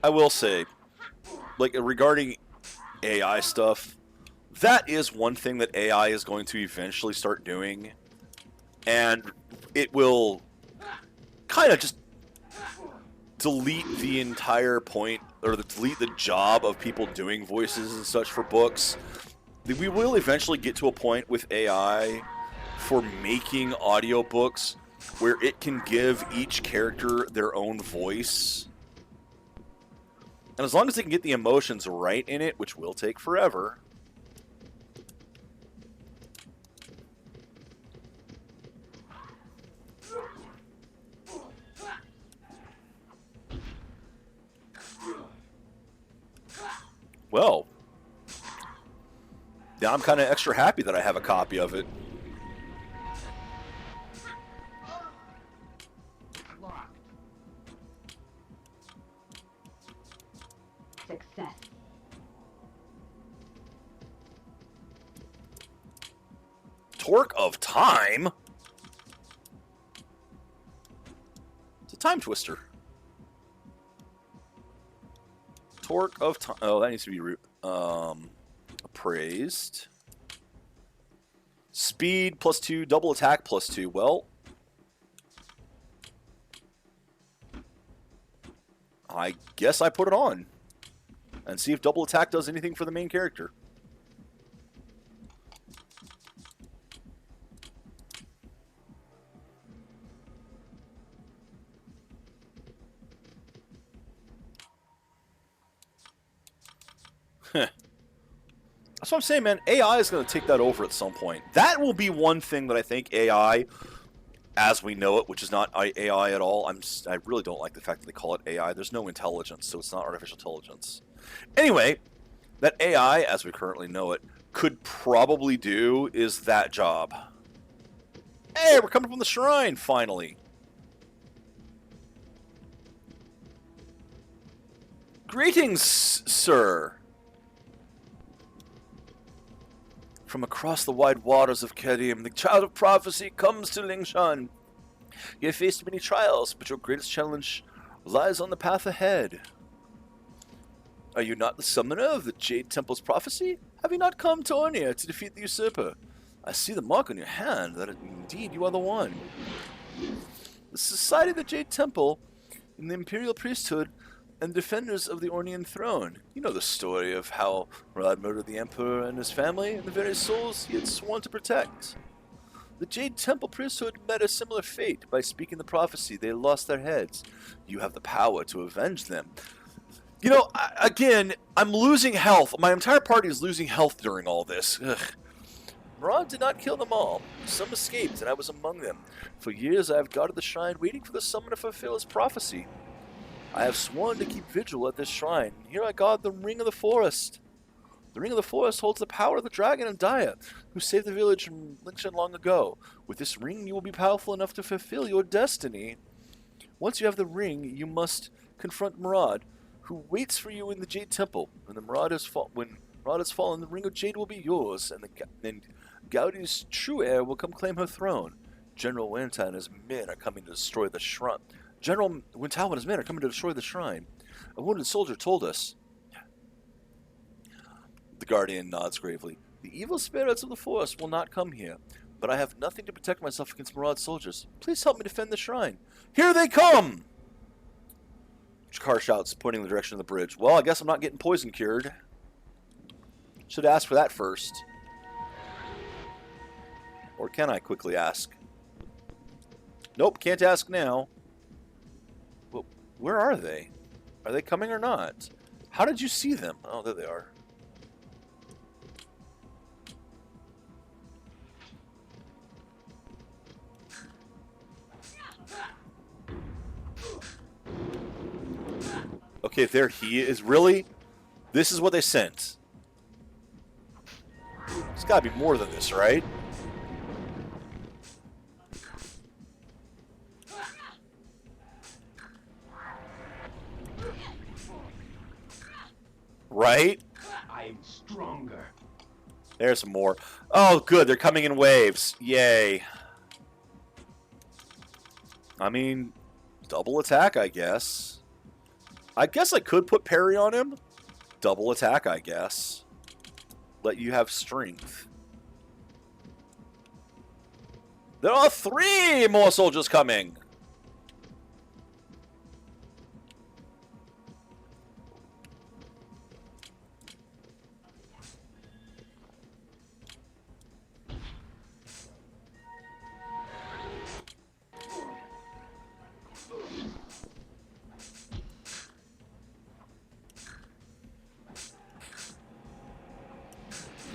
I will say, like, regarding AI stuff, that is one thing that AI is going to eventually start doing. And it will kind of just delete the entire point, or delete the job of people doing voices and such for books. We will eventually get to a point with AI for making audiobooks where it can give each character their own voice. And as long as they can get the emotions right in it, which will take forever. Well, now I'm kind of extra happy that I have a copy of it. Success. Torque of Time? It's a time twister. Torque of Time. Oh, that needs to be appraised. Speed +2, double attack +2. Well, I guess I put it on. And see if double attack does anything for the main character. That's what I'm saying, man. AI is going to take that over at some point. That will be one thing that I think AI, as we know it, which is not AI at all. I really don't like the fact that they call it AI. There's no intelligence, so it's not artificial intelligence. Anyway, that AI, as we currently know it, could probably do is that job. Hey, we're coming from the shrine, finally. Greetings, sir. From across the wide waters of Kerim, the child of prophecy comes to Lingshan. You have faced many trials, but your greatest challenge lies on the path ahead. Are you not the summoner of the Jade Temple's prophecy? Have you not come to Ornia to defeat the usurper? I see the mark on your hand that indeed you are the one. The Society of the Jade Temple and the Imperial Priesthood and defenders of the Ornian throne. You know the story of how Rod murdered the Emperor and his family and the very souls he had sworn to protect. The Jade Temple priesthood met a similar fate. By speaking the prophecy, they lost their heads. You have the power to avenge them. You know, again, I'm losing health. My entire party is losing health during all this. Ugh. Murad did not kill them all. Some escaped, and I was among them. For years I have guarded the shrine, waiting for the summoner to fulfill his prophecy. I have sworn to keep vigil at this shrine. Here I guard the Ring of the Forest. The Ring of the Forest holds the power of the dragon and Daya, who saved the village from Lingshan long ago. With this ring, you will be powerful enough to fulfill your destiny. Once you have the ring, you must confront Murad, who waits for you in the Jade Temple. When Murad has fallen, the Ring of Jade will be yours, and Gaudi's true heir will come claim her throne. General Wantau and his men are coming to destroy the shrine. General Wantau and his men are coming to destroy the shrine. A wounded soldier told us. The Guardian nods gravely. The evil spirits of the forest will not come here, but I have nothing to protect myself against Murad's soldiers. Please help me defend the shrine. Here they come! Jakar shouts, pointing in the direction of the bridge. Well, I guess I'm not getting poison cured. Should ask for that first. Or can I quickly ask? Nope, can't ask now. Well, where are they? Are they coming or not? How did you see them? Oh, there they are. Okay, there he is. Really? This is what they sent. It's gotta be more than this, right? Right? I'm stronger. There's some more. Oh, good. They're coming in waves. Yay. I mean, double attack, I guess. I guess I could put parry on him. Double attack, I guess. Let you have strength. There are 3 more soldiers coming.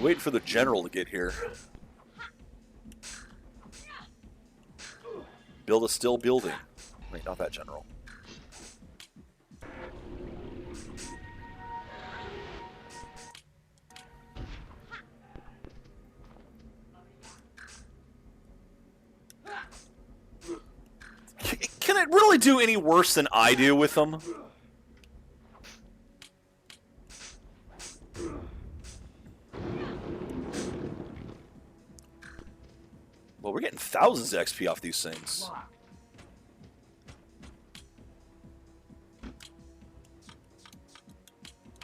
Wait for the general to get here. Build a still building. Wait, not that general. Can it really do any worse than I do with them? Well, we're getting thousands of XP off these things.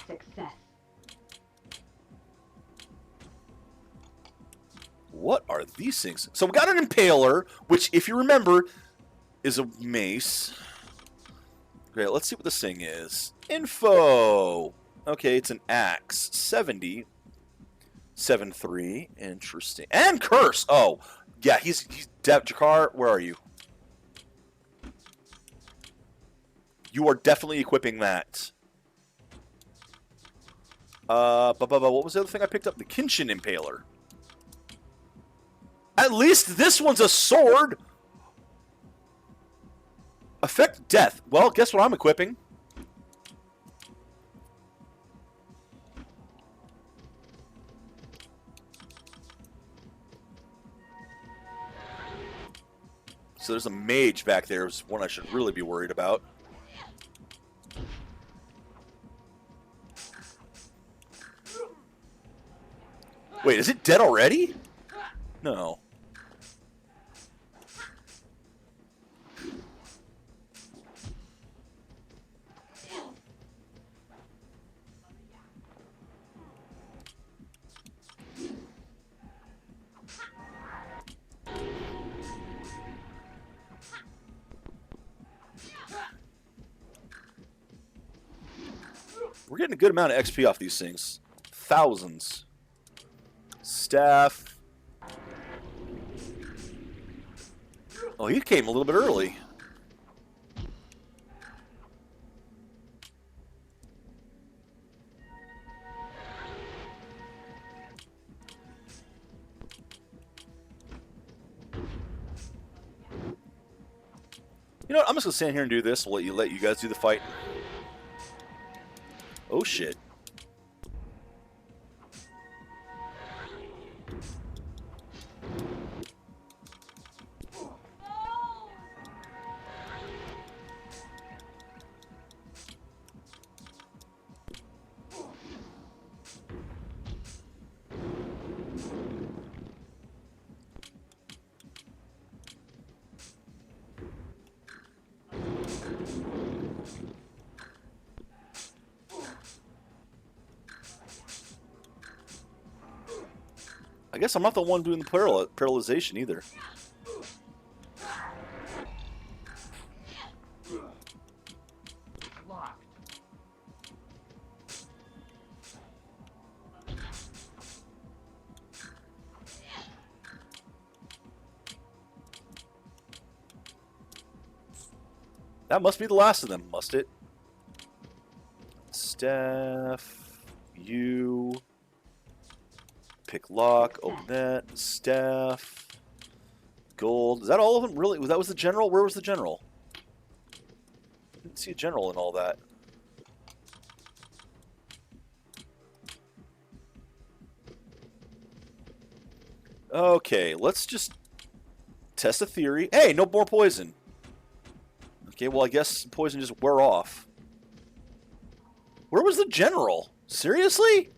Success. What are these things? So we got an impaler, which, if you remember, is a mace. Great, let's see what this thing is. Info! Okay, it's an axe. 70. 7-3. Interesting. And curse! Oh, yeah, he's Jakar, where are you? You are definitely equipping that. What was the other thing I picked up? The Kinshin Impaler. At least this one's a sword! Affect death. Well, guess what I'm equipping? So there's a mage back there, is one I should really be worried about. Wait, is it dead already? No. We're getting a good amount of XP off these things. Thousands. Staff. Oh, he came a little bit early. You know what? I'm just gonna stand here and do this. We'll let you guys do the fight. Oh shit. I guess I'm not the one doing the paralyzation either. Locked. That must be the last of them, must it? Staff, you, pick lock, open that, staff, gold. Is that all of them? Really? That was the general? Where was the general? Didn't see a general in all that. Okay, let's just test a theory. Hey, no more poison. Okay, well, I guess poison just wear off. Where was the general? Seriously?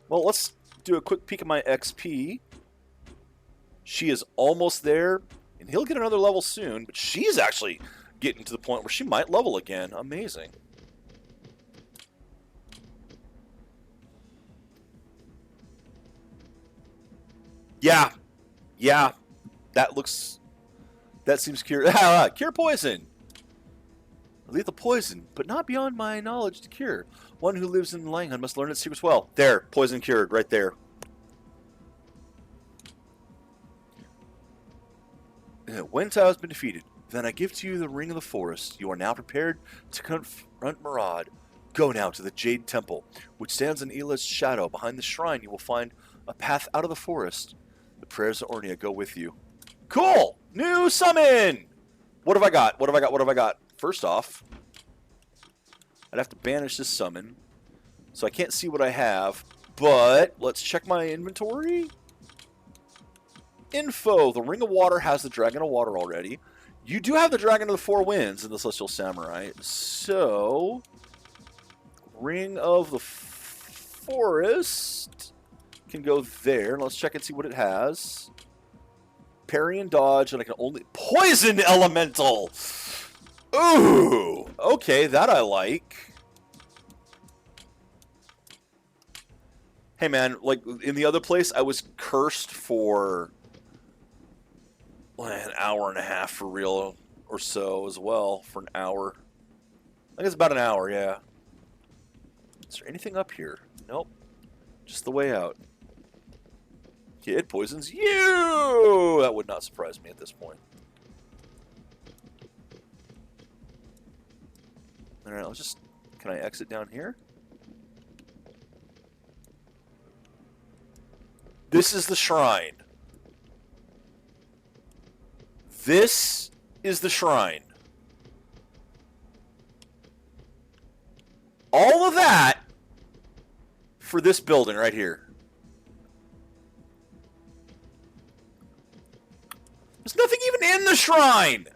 Well, let's do a quick peek at my XP. She is almost there, and he'll get another level soon, but she's actually getting to the point where she might level again. Amazing. Yeah. Yeah. That seems cure. Cure poison. Lethal poison, but not beyond my knowledge to cure. One who lives in Langhun must learn its secrets well. There, poison cured, right there. When Tao has been defeated, then I give to you the Ring of the Forest. You are now prepared to confront Murad. Go now to the Jade Temple, which stands in Ila's shadow. Behind the shrine, you will find a path out of the forest. The prayers of Ornia go with you. Cool! New summon! What have I got? What have I got? What have I got? First off, I'd have to banish this summon. So I can't see what I have, but let's check my inventory. Info. The Ring of Water has the Dragon of Water already. You do have the Dragon of the Four Winds in the Celestial Samurai. So, Ring of the Forest can go there. Let's check and see what it has. Parry and dodge, and I can only... Poison Elemental! Ooh! Okay, that I like. Hey man, like, in the other place, I was cursed for... an hour and a half for real, or so as well, for an hour. I think it's about an hour, yeah. Is there anything up here? Nope. Just the way out. Okay, it poisons you! That would not surprise me at this point. Alright, let's just... Can I exit down here? This is the shrine. This is the shrine. All of that for this building right here. There's nothing even in the shrine!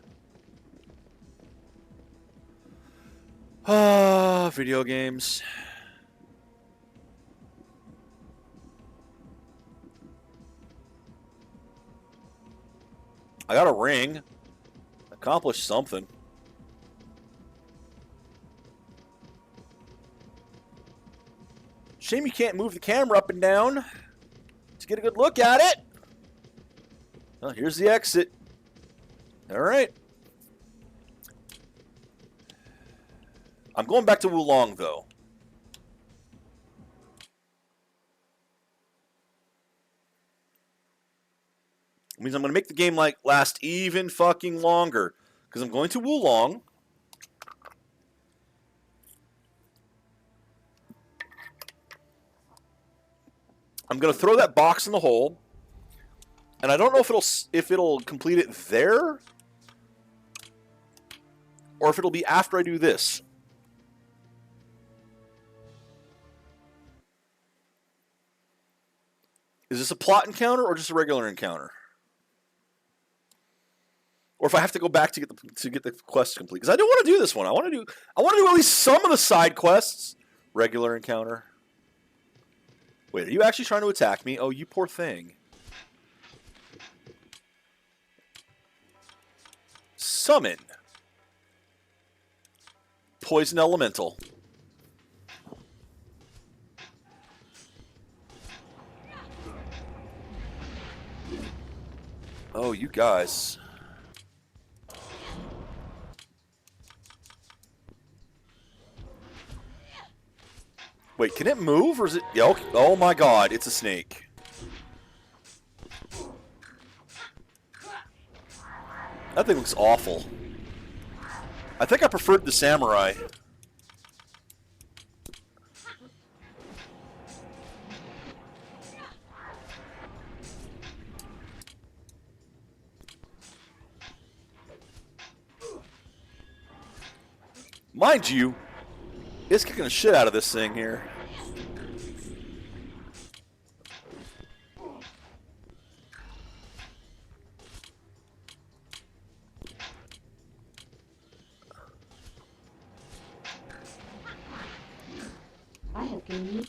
Ah, video games. I got a ring. Accomplished something. Shame you can't move the camera up and down to get a good look at it. Well, here's the exit. All right. I'm going back to Wulong, though. It means I'm going to make the game like last even fucking longer. Because I'm going to Wulong. I'm going to throw that box in the hole. And I don't know if it'll complete it there. Or if it'll be after I do this. Is this a plot encounter or just a regular encounter? Or if I have to go back to get the quest complete, because I do want to do this one. I want to do at least some of the side quests. Regular encounter. Wait, are you actually trying to attack me? Oh, you poor thing. Summon. Poison elemental. Oh, you guys. Wait, can it move or is it... Yeah, okay. Oh my god, it's a snake. That thing looks awful. I think I preferred the samurai. Mind you, it's kicking the shit out of this thing here. I have given you.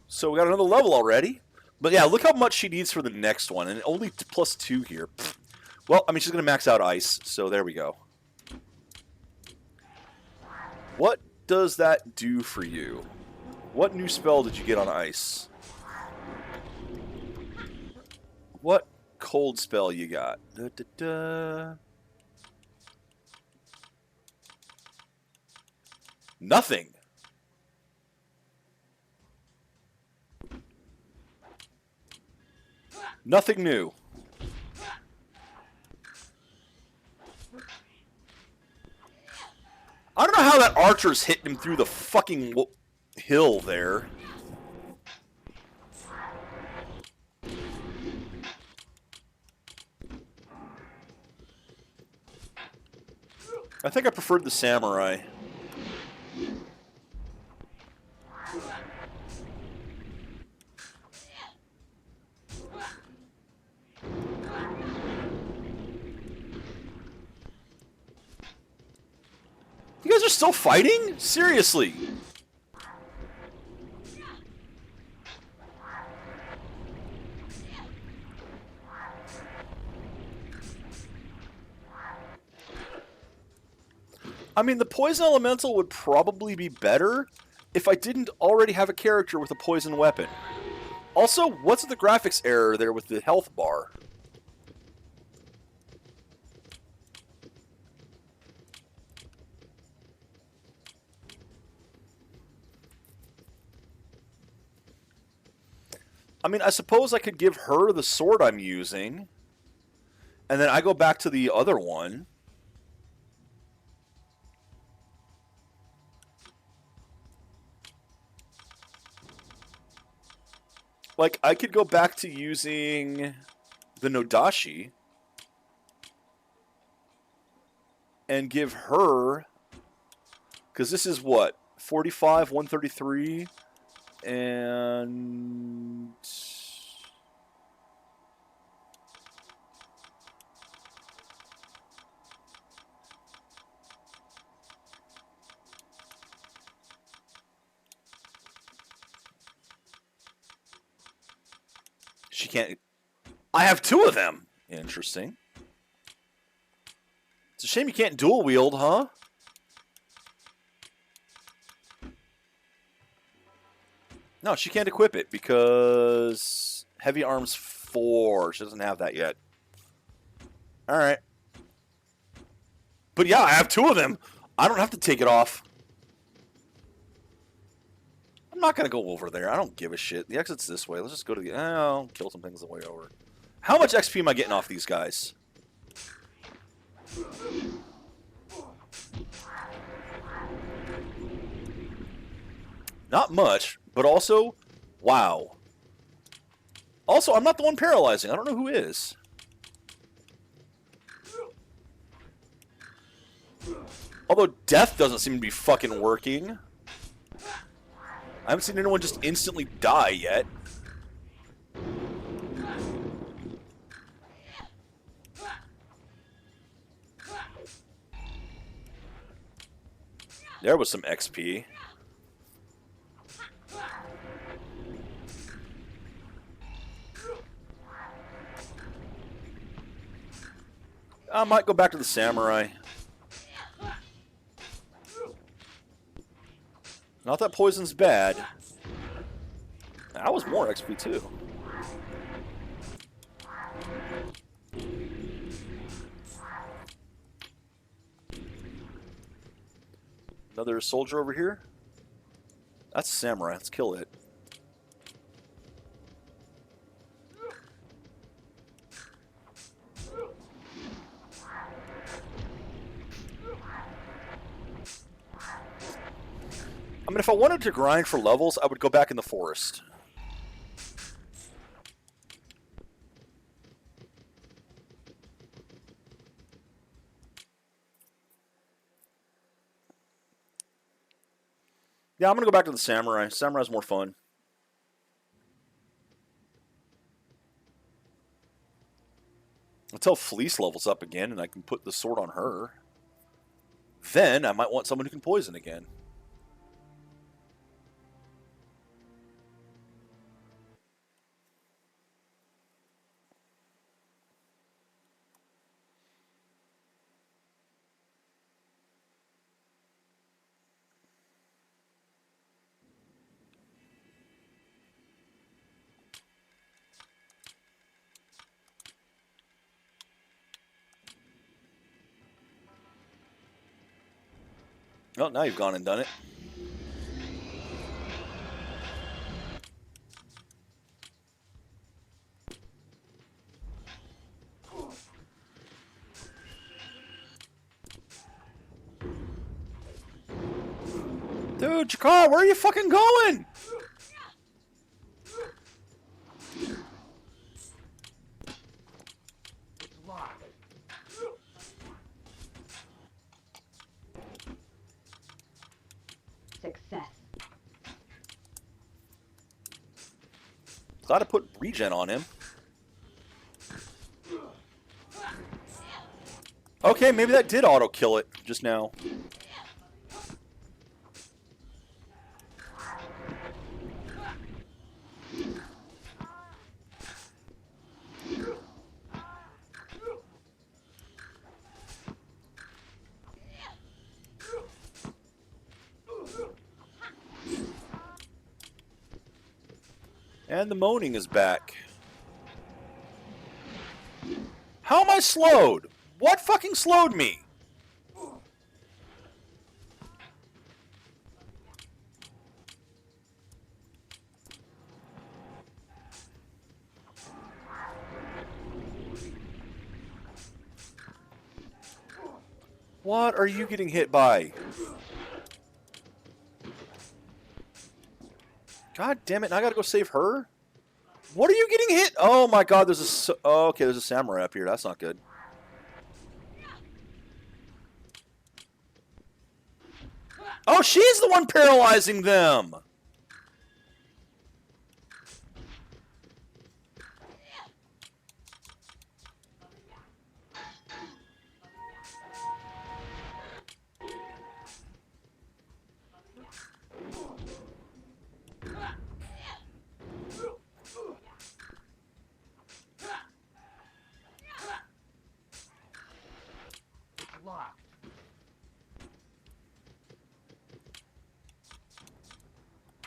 So we got another level already. But yeah, look how much she needs for the next one. And only +2 here. Well, I mean, she's going to max out ice. So there we go. What does that do for you? What new spell did you get on ice? What cold spell you got? Da, da, da. Nothing. Nothing new. I don't know how that archer's hitting him through the fucking hill there. I think I preferred the samurai. You guys are still fighting? Seriously? I mean, the poison elemental would probably be better if I didn't already have a character with a poison weapon. Also, what's the graphics error there with the health bar? I mean, I suppose I could give her the sword I'm using, and then I go back to the other one. Like, I could go back to using the Nodashi and give her, because this is what, 45, 133, and she can't. I have two of them. Interesting. It's a shame you can't dual wield, huh? No, she can't equip it because heavy arms 4. She doesn't have that yet. All right. But yeah, I have two of them. I don't have to take it off. I'm not gonna go over there. I don't give a shit. The exit's this way. Let's just go to the... I'll kill some things on the way over. How much XP am I getting off these guys? Not much, but also, wow. Also, I'm not the one paralyzing. I don't know who is. Although death doesn't seem to be fucking working. I haven't seen anyone just instantly die yet. There was some XP. I might go back to the samurai. Not that poison's bad. That was more XP too. Another soldier over here. That's a samurai. Let's kill it. I mean, if I wanted to grind for levels, I would go back in the forest. Yeah, I'm going to go back to the samurai. Samurai's more fun. Until Fleece levels up again and I can put the sword on her. Then I might want someone who can poison again. Oh, now you've gone and done it. Dude, Jakar, where are you fucking going? It's locked. Success. Glad I put regen on him. Okay, maybe that did auto kill it just now. And the moaning is back. How am I slowed? What fucking slowed me? What are you getting hit by? God damn it, and I gotta go save her? What are you getting hit? Oh my god, there's a... Oh, okay, there's a samurai up here. That's not good. Oh, she's the one paralyzing them! It's locked.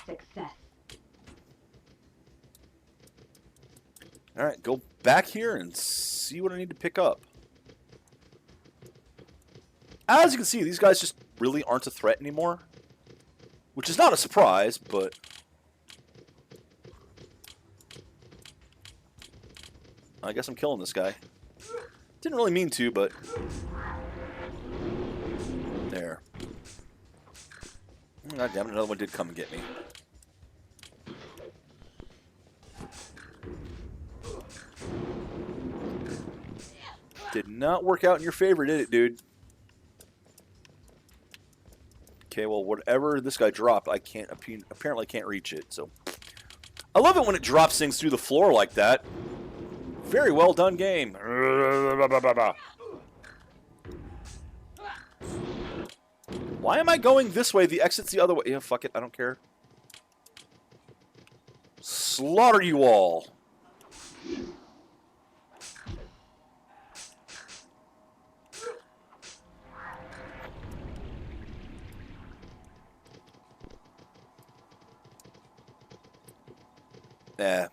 Success. Alright, go back here and see what I need to pick up. As you can see, these guys just really aren't a threat anymore. Which is not a surprise, but I guess I'm killing this guy. Didn't really mean to, but... There. God damn it, another one did come and get me. Did not work out in your favor, did it, dude? Okay, well, whatever this guy dropped, I can't apparently can't reach it. So, I love it when it drops things through the floor like that. Very well done game. Why am I going this way? The exit's the other way. Yeah, fuck it. I don't care. Slaughter you all. Nah.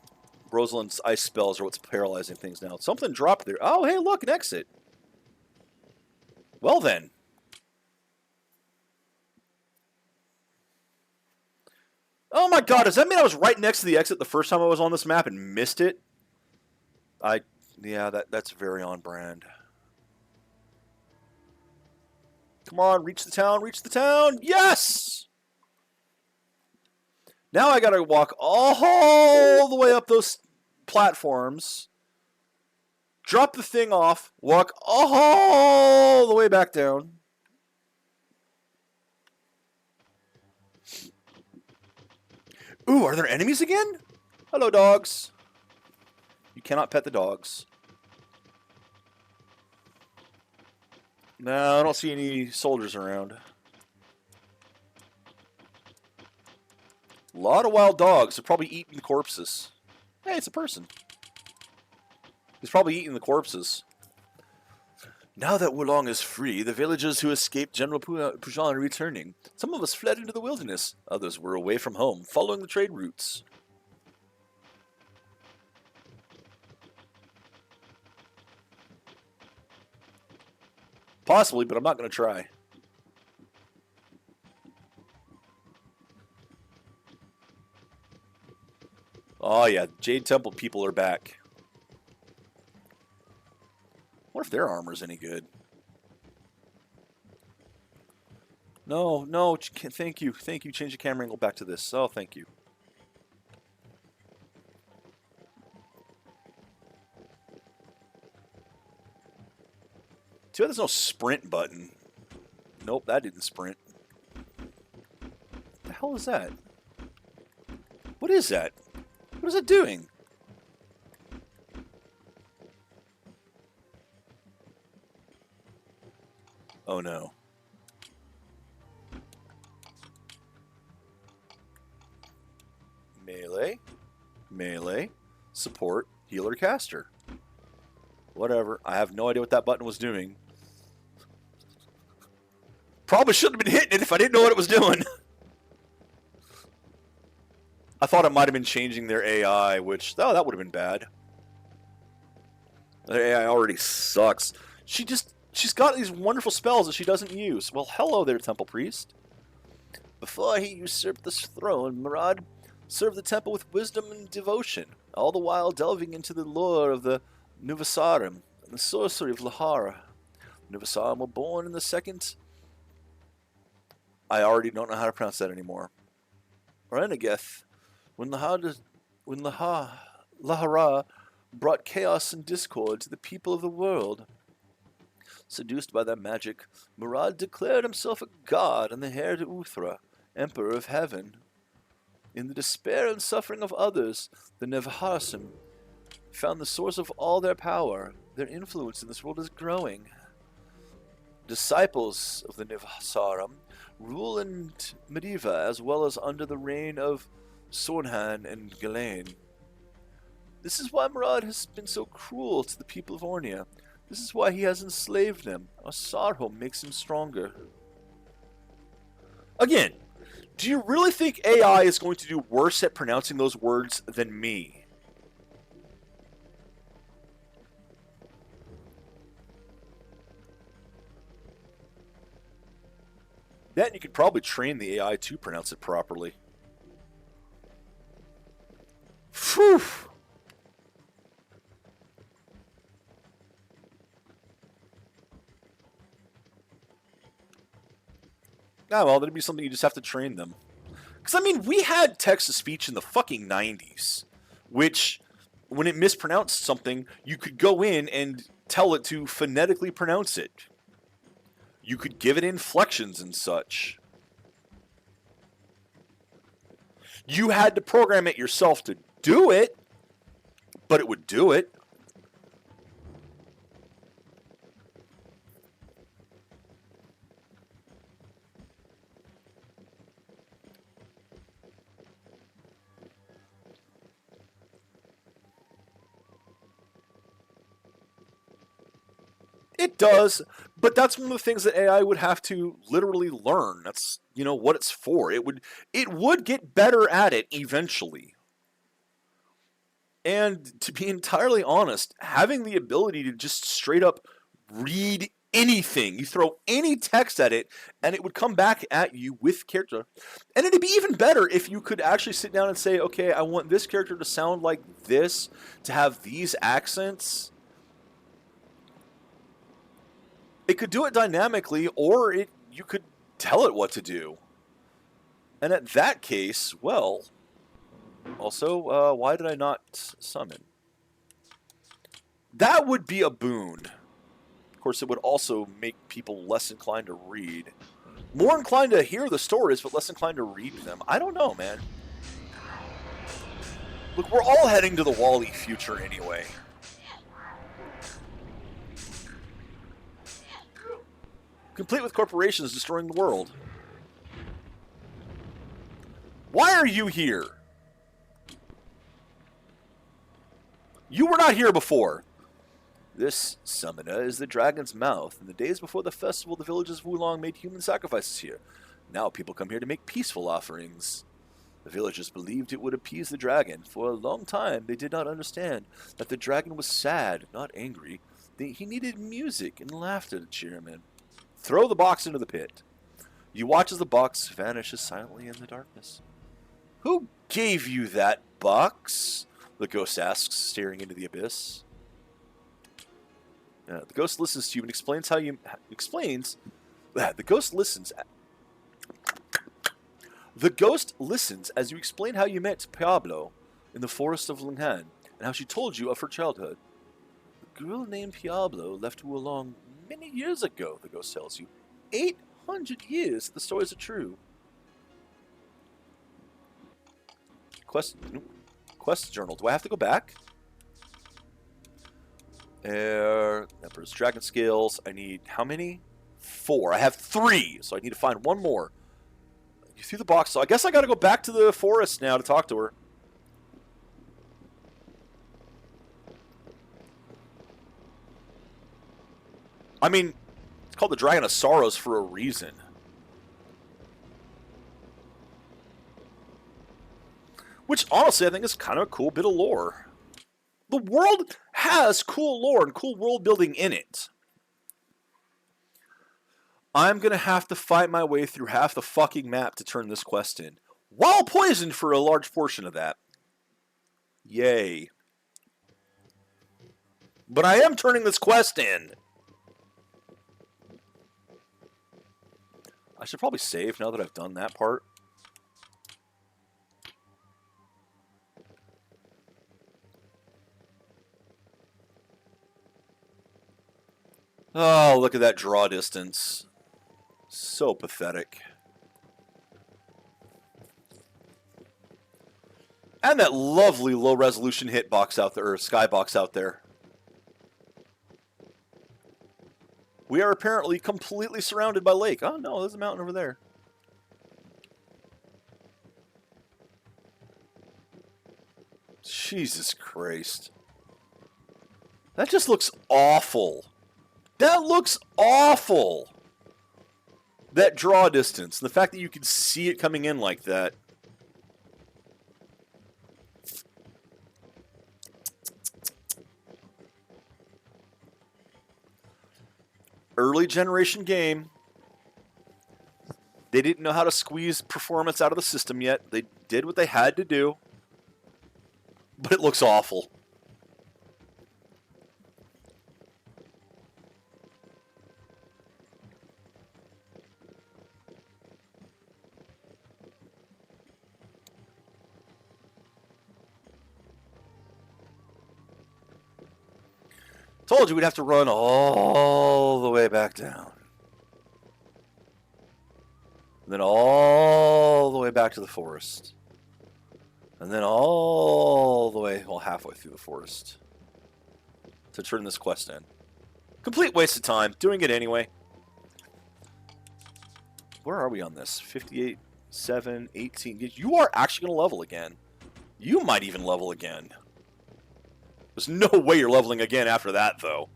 Rosalind's ice spells are what's paralyzing things now. Something dropped there. Oh, hey, look, an exit. Well, then. Oh, my God. Does that mean I was right next to the exit the first time I was on this map and missed it? Yeah, that's very on brand. Come on, reach the town, reach the town. Yes! Now I gotta walk all the way up those platforms, drop the thing off, walk all the way back down. Ooh, are there enemies again? Hello, dogs. You cannot pet the dogs. No, I don't see any soldiers around. A lot of wild dogs. They're probably eating the corpses. Hey, it's a person. He's probably eating the corpses. Now that Wulong is free, the villagers who escaped General Pujan are returning. Some of us fled into the wilderness. Others were away from home, following the trade routes. Possibly, but I'm not going to try. Oh yeah, Jade Temple people are back. What if their armor's any good? No, no, thank you. Thank you. Change the camera angle back to this. Oh, thank you. Too bad there's no sprint button. Nope, that didn't sprint. What the hell is that? What is that? What is it doing? Oh no. Melee, melee, support, healer, caster. Whatever. I have no idea what that button was doing. Probably shouldn't have been hitting it if I didn't know what it was doing. I thought it might have been changing their AI, which, oh, that would have been bad. Their AI already sucks. She's got these wonderful spells that she doesn't use. Well, hello there, Temple Priest. Before he usurped this throne, Murad served the temple with wisdom and devotion, all the while delving into the lore of the Nuvasarim and the sorcery of Lahara. Nuvasarim were born in the second... I already don't know how to pronounce that anymore. Renegeth, when Lahara brought chaos and discord to the people of the world. Seduced by their magic, Murad declared himself a god and the heir to Uthra, emperor of heaven. In the despair and suffering of others, the Nevharsim found the source of all their power. Their influence in this world is growing. Disciples of the Nevhasarim rule in Mediva as well as under the reign of Sornhan and Ghislaine. This is why Murad has been so cruel to the people of Ornia. This is why he has enslaved them. Our Sarhom makes him stronger. Again, do you really think AI is going to do worse at pronouncing those words than me? Then you could probably train the AI to pronounce it properly. Phew! Ah, well, that'd be something you just have to train them. Because, I mean, we had text-to-speech in the fucking 90s, which, when it mispronounced something, you could go in and tell it to phonetically pronounce it. You could give it inflections and such. You had to program it yourself to do it, but it would do it. It does, but that's one of the things that AI would have to literally learn. That's, you know, what it's for. It would get better at it eventually. And to be entirely honest, having the ability to just straight up read anything, you throw any text at it, and it would come back at you with character. And it'd be even better if you could actually sit down and say, okay, I want this character to sound like this, to have these accents. It could do it dynamically, or you could tell it what to do. And at that case, well, also, why did I not summon? That would be a boon. Of course, it would also make people less inclined to read. More inclined to hear the stories, but less inclined to read them. I don't know, man. Look, we're all heading to the Wall-E future anyway. Complete with corporations destroying the world. Why are you here? You were not here before. This summoner is the dragon's mouth. In the days before the festival, the villages of Wulong made human sacrifices here. Now people come here to make peaceful offerings. The villagers believed it would appease the dragon. For a long time, they did not understand that the dragon was sad, not angry. He needed music and laughter to cheer him in. Throw the box into the pit. You watch as the box vanishes silently in the darkness. Who gave you that box? The ghost asks, staring into the abyss. The ghost listens to you and explains how you... The ghost listens... The ghost listens as you explain how you met Pablo in the forest of Linghan, and how she told you of her childhood. The girl named Pablo left Wulong many years ago, the ghost tells you. 800 years, the stories are true. Quest journal. Do I have to go back? Emperor's Dragon Scales. I need how many? 4. I have 3, so I need to find one more. You threw the box, so I guess I gotta go back to the forest now to talk to her. I mean, it's called the Dragon of Sorrows for a reason. Which, honestly, I think is kind of a cool bit of lore. The world has cool lore and cool world building in it. I'm going to have to fight my way through half the fucking map to turn this quest in. While poisoned for a large portion of that. Yay. But I am turning this quest in. I should probably save now that I've done that part. Oh, look at that draw distance. So pathetic. And that lovely low-resolution hitbox out there, or skybox out there. We are apparently completely surrounded by lake. Oh no, there's a mountain over there. Jesus Christ. That just looks awful. That looks awful. That draw distance. The fact that you can see it coming in like that. Early generation game. They didn't know how to squeeze performance out of the system yet. They did what they had to do. But it looks awful. Told you we'd have to run all the way back down. And then all the way back to the forest. And then all the way, well, halfway through the forest. To turn this quest in. Complete waste of time. Doing it anyway. Where are we on this? 58, 7, 18. You are actually going to level again. You might even level again. There's no way you're leveling again after that, though.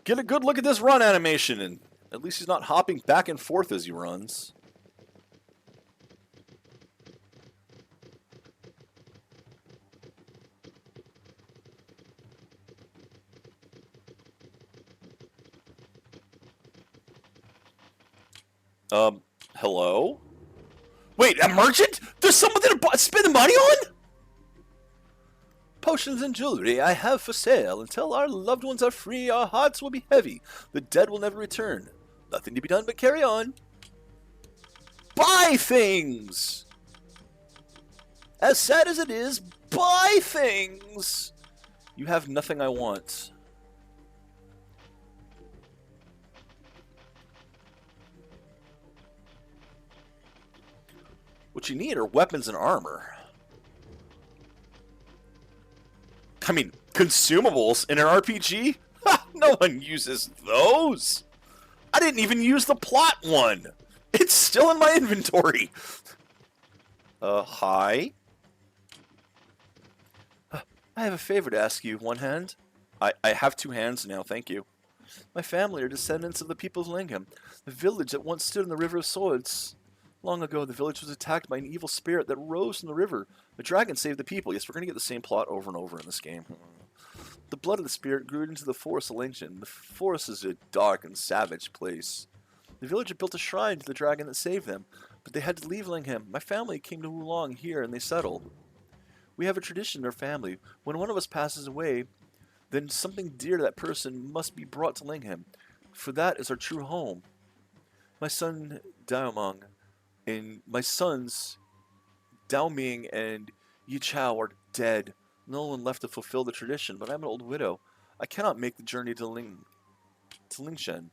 Get a good look at this run animation, and at least he's not hopping back and forth as he runs. Hello? Wait, a merchant? There's someone to spend the money on? Potions and jewelry I have for sale. Until our loved ones are free, our hearts will be heavy. The dead will never return. Nothing to be done but carry on. Buy things! As sad as it is, buy things! You have nothing I want. What you need are weapons and armor. I mean, consumables in an RPG? Ha, no one uses those. I didn't even use the plot one. It's still in my inventory. Hi? I have a favor to ask you, one hand. I have two hands now, thank you. My family are descendants of the people of Lingham, the village that once stood in the River of Swords. Long ago, the village was attacked by an evil spirit that rose from the river. The dragon saved the people. Yes, we're going to get the same plot over and over in this game. The blood of the spirit grew into the forest of Lincoln. The forest is a dark and savage place. The village had built a shrine to the dragon that saved them, but they had to leave Lingham. My family came to Wulong here, and they settled. We have a tradition in our family. When one of us passes away, then something dear to that person must be brought to Lingham, for that is our true home. My son, Daomong, and my sons, Dao Ming and Yi Chao, are dead. No one left to fulfill the tradition, but I'm an old widow. I cannot make the journey to Lingshan.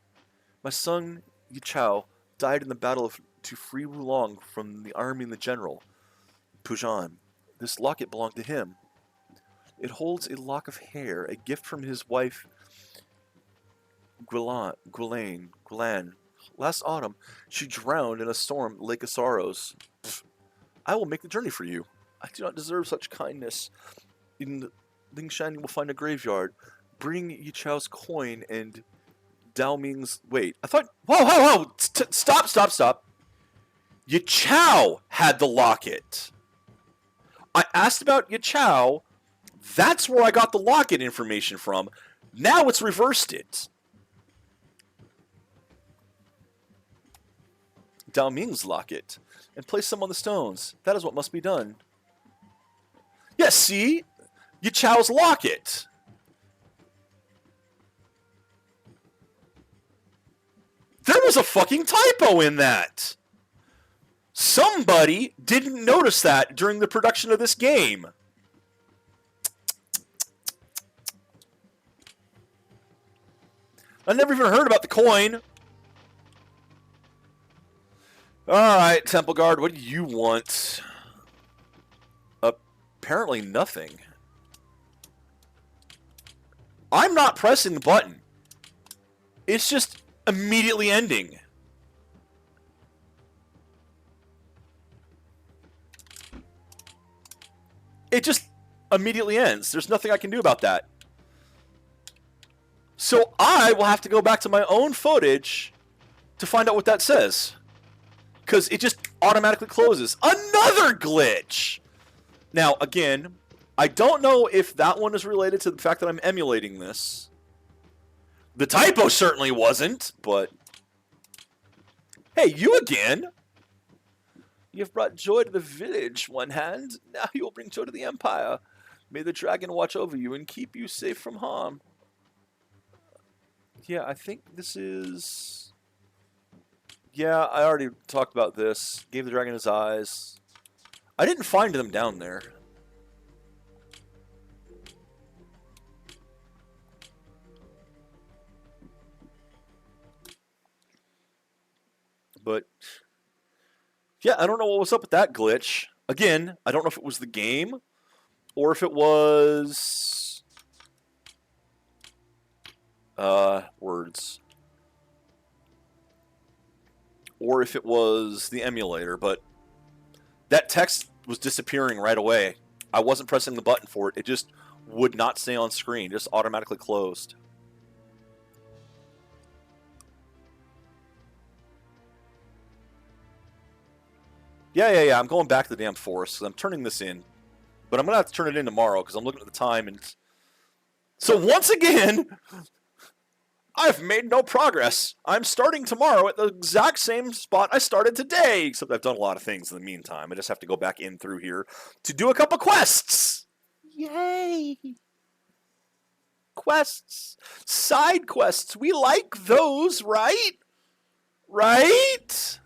My son, Yi Chao, died in the battle to free Wulong from the army and the general, Pujan. This locket belonged to him. It holds a lock of hair, a gift from his wife, Gulan. Last autumn, she drowned in a storm at Lake of Sorrows. I will make the journey for you. I do not deserve such kindness. In Lingshan, you will find a graveyard. Bring Yi Chao's coin and Dao Ming's... Wait, I thought... Whoa! Stop! Yi Chao had the locket. I asked about Yi Chao. That's where I got the locket information from. Now it's reversed it. Dao Ming's locket, and place them on the stones. That is what must be done. Yes, see? Yi Chao's locket. There was a fucking typo in that. Somebody didn't notice that during the production of this game. I never even heard about the coin. Alright, Temple Guard, what do you want? Apparently nothing. I'm not pressing the button. It's just immediately ending. It just immediately ends. There's nothing I can do about that. So I will have to go back to my own footage to find out what that says. Because it just automatically closes. Another glitch! Now, again, I don't know if that one is related to the fact that I'm emulating this. The typo certainly wasn't, but... Hey, you again! You have brought joy to the village, one hand. Now you will bring joy to the empire. May the dragon watch over you and keep you safe from harm. Yeah, I think this is... Yeah, I already talked about this. Gave the dragon his eyes. I didn't find them down there. But, yeah, I don't know what was up with that glitch. Again, I don't know if it was the game or if it was... words. Or if it was the emulator, but that text was disappearing right away. I wasn't pressing the button for it. It just would not stay on screen. It just automatically closed. Yeah. I'm going back to the damn forest. I'm turning this in. But I'm going to have to turn it in tomorrow because I'm looking at the time. And so once again, I've made no progress. I'm starting tomorrow at the exact same spot I started today. Except I've done a lot of things in the meantime. I just have to go back in through here to do a couple quests. Yay! Quests. Side quests. We like those, right? Right?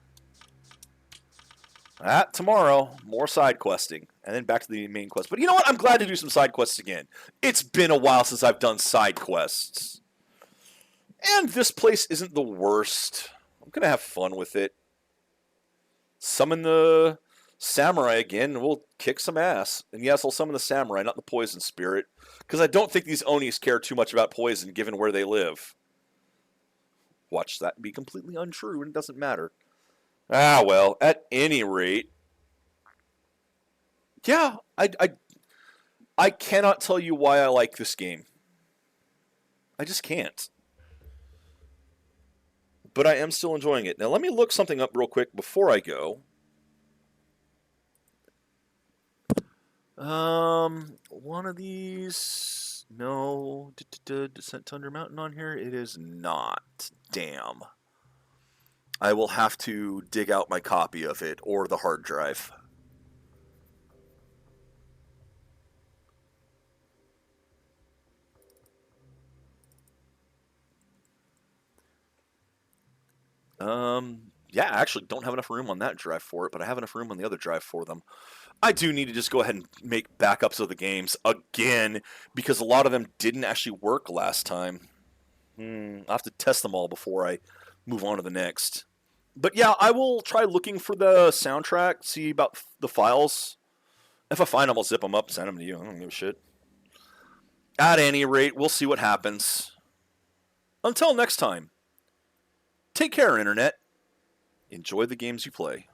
Tomorrow, more side questing. And then back to the main quest. But you know what? I'm glad to do some side quests again. It's been a while since I've done side quests. And this place isn't the worst. I'm going to have fun with it. Summon the samurai again, and we'll kick some ass. And yes, I'll summon the samurai, not the poison spirit. Because I don't think these Onis care too much about poison, given where they live. Watch that be completely untrue, and it doesn't matter. Ah, well, at any rate... Yeah, I cannot tell you why I like this game. I just can't. But I am still enjoying it. Now, let me look something up real quick before I go. One of these... No. Descent to Thunder Mountain on here? It is not. Damn. I will have to dig out my copy of it, or the hard drive. Yeah, I actually don't have enough room on that drive for it, but I have enough room on the other drive for them. I do need to just go ahead and make backups of the games again, because a lot of them didn't actually work last time. I'll have to test them all before I move on to the next. But yeah, I will try looking for the soundtrack, see about the files. If I find them, I'll zip them up and send them to you. I don't give a shit. At any rate, we'll see what happens. Until next time, take care, Internet. Enjoy the games you play.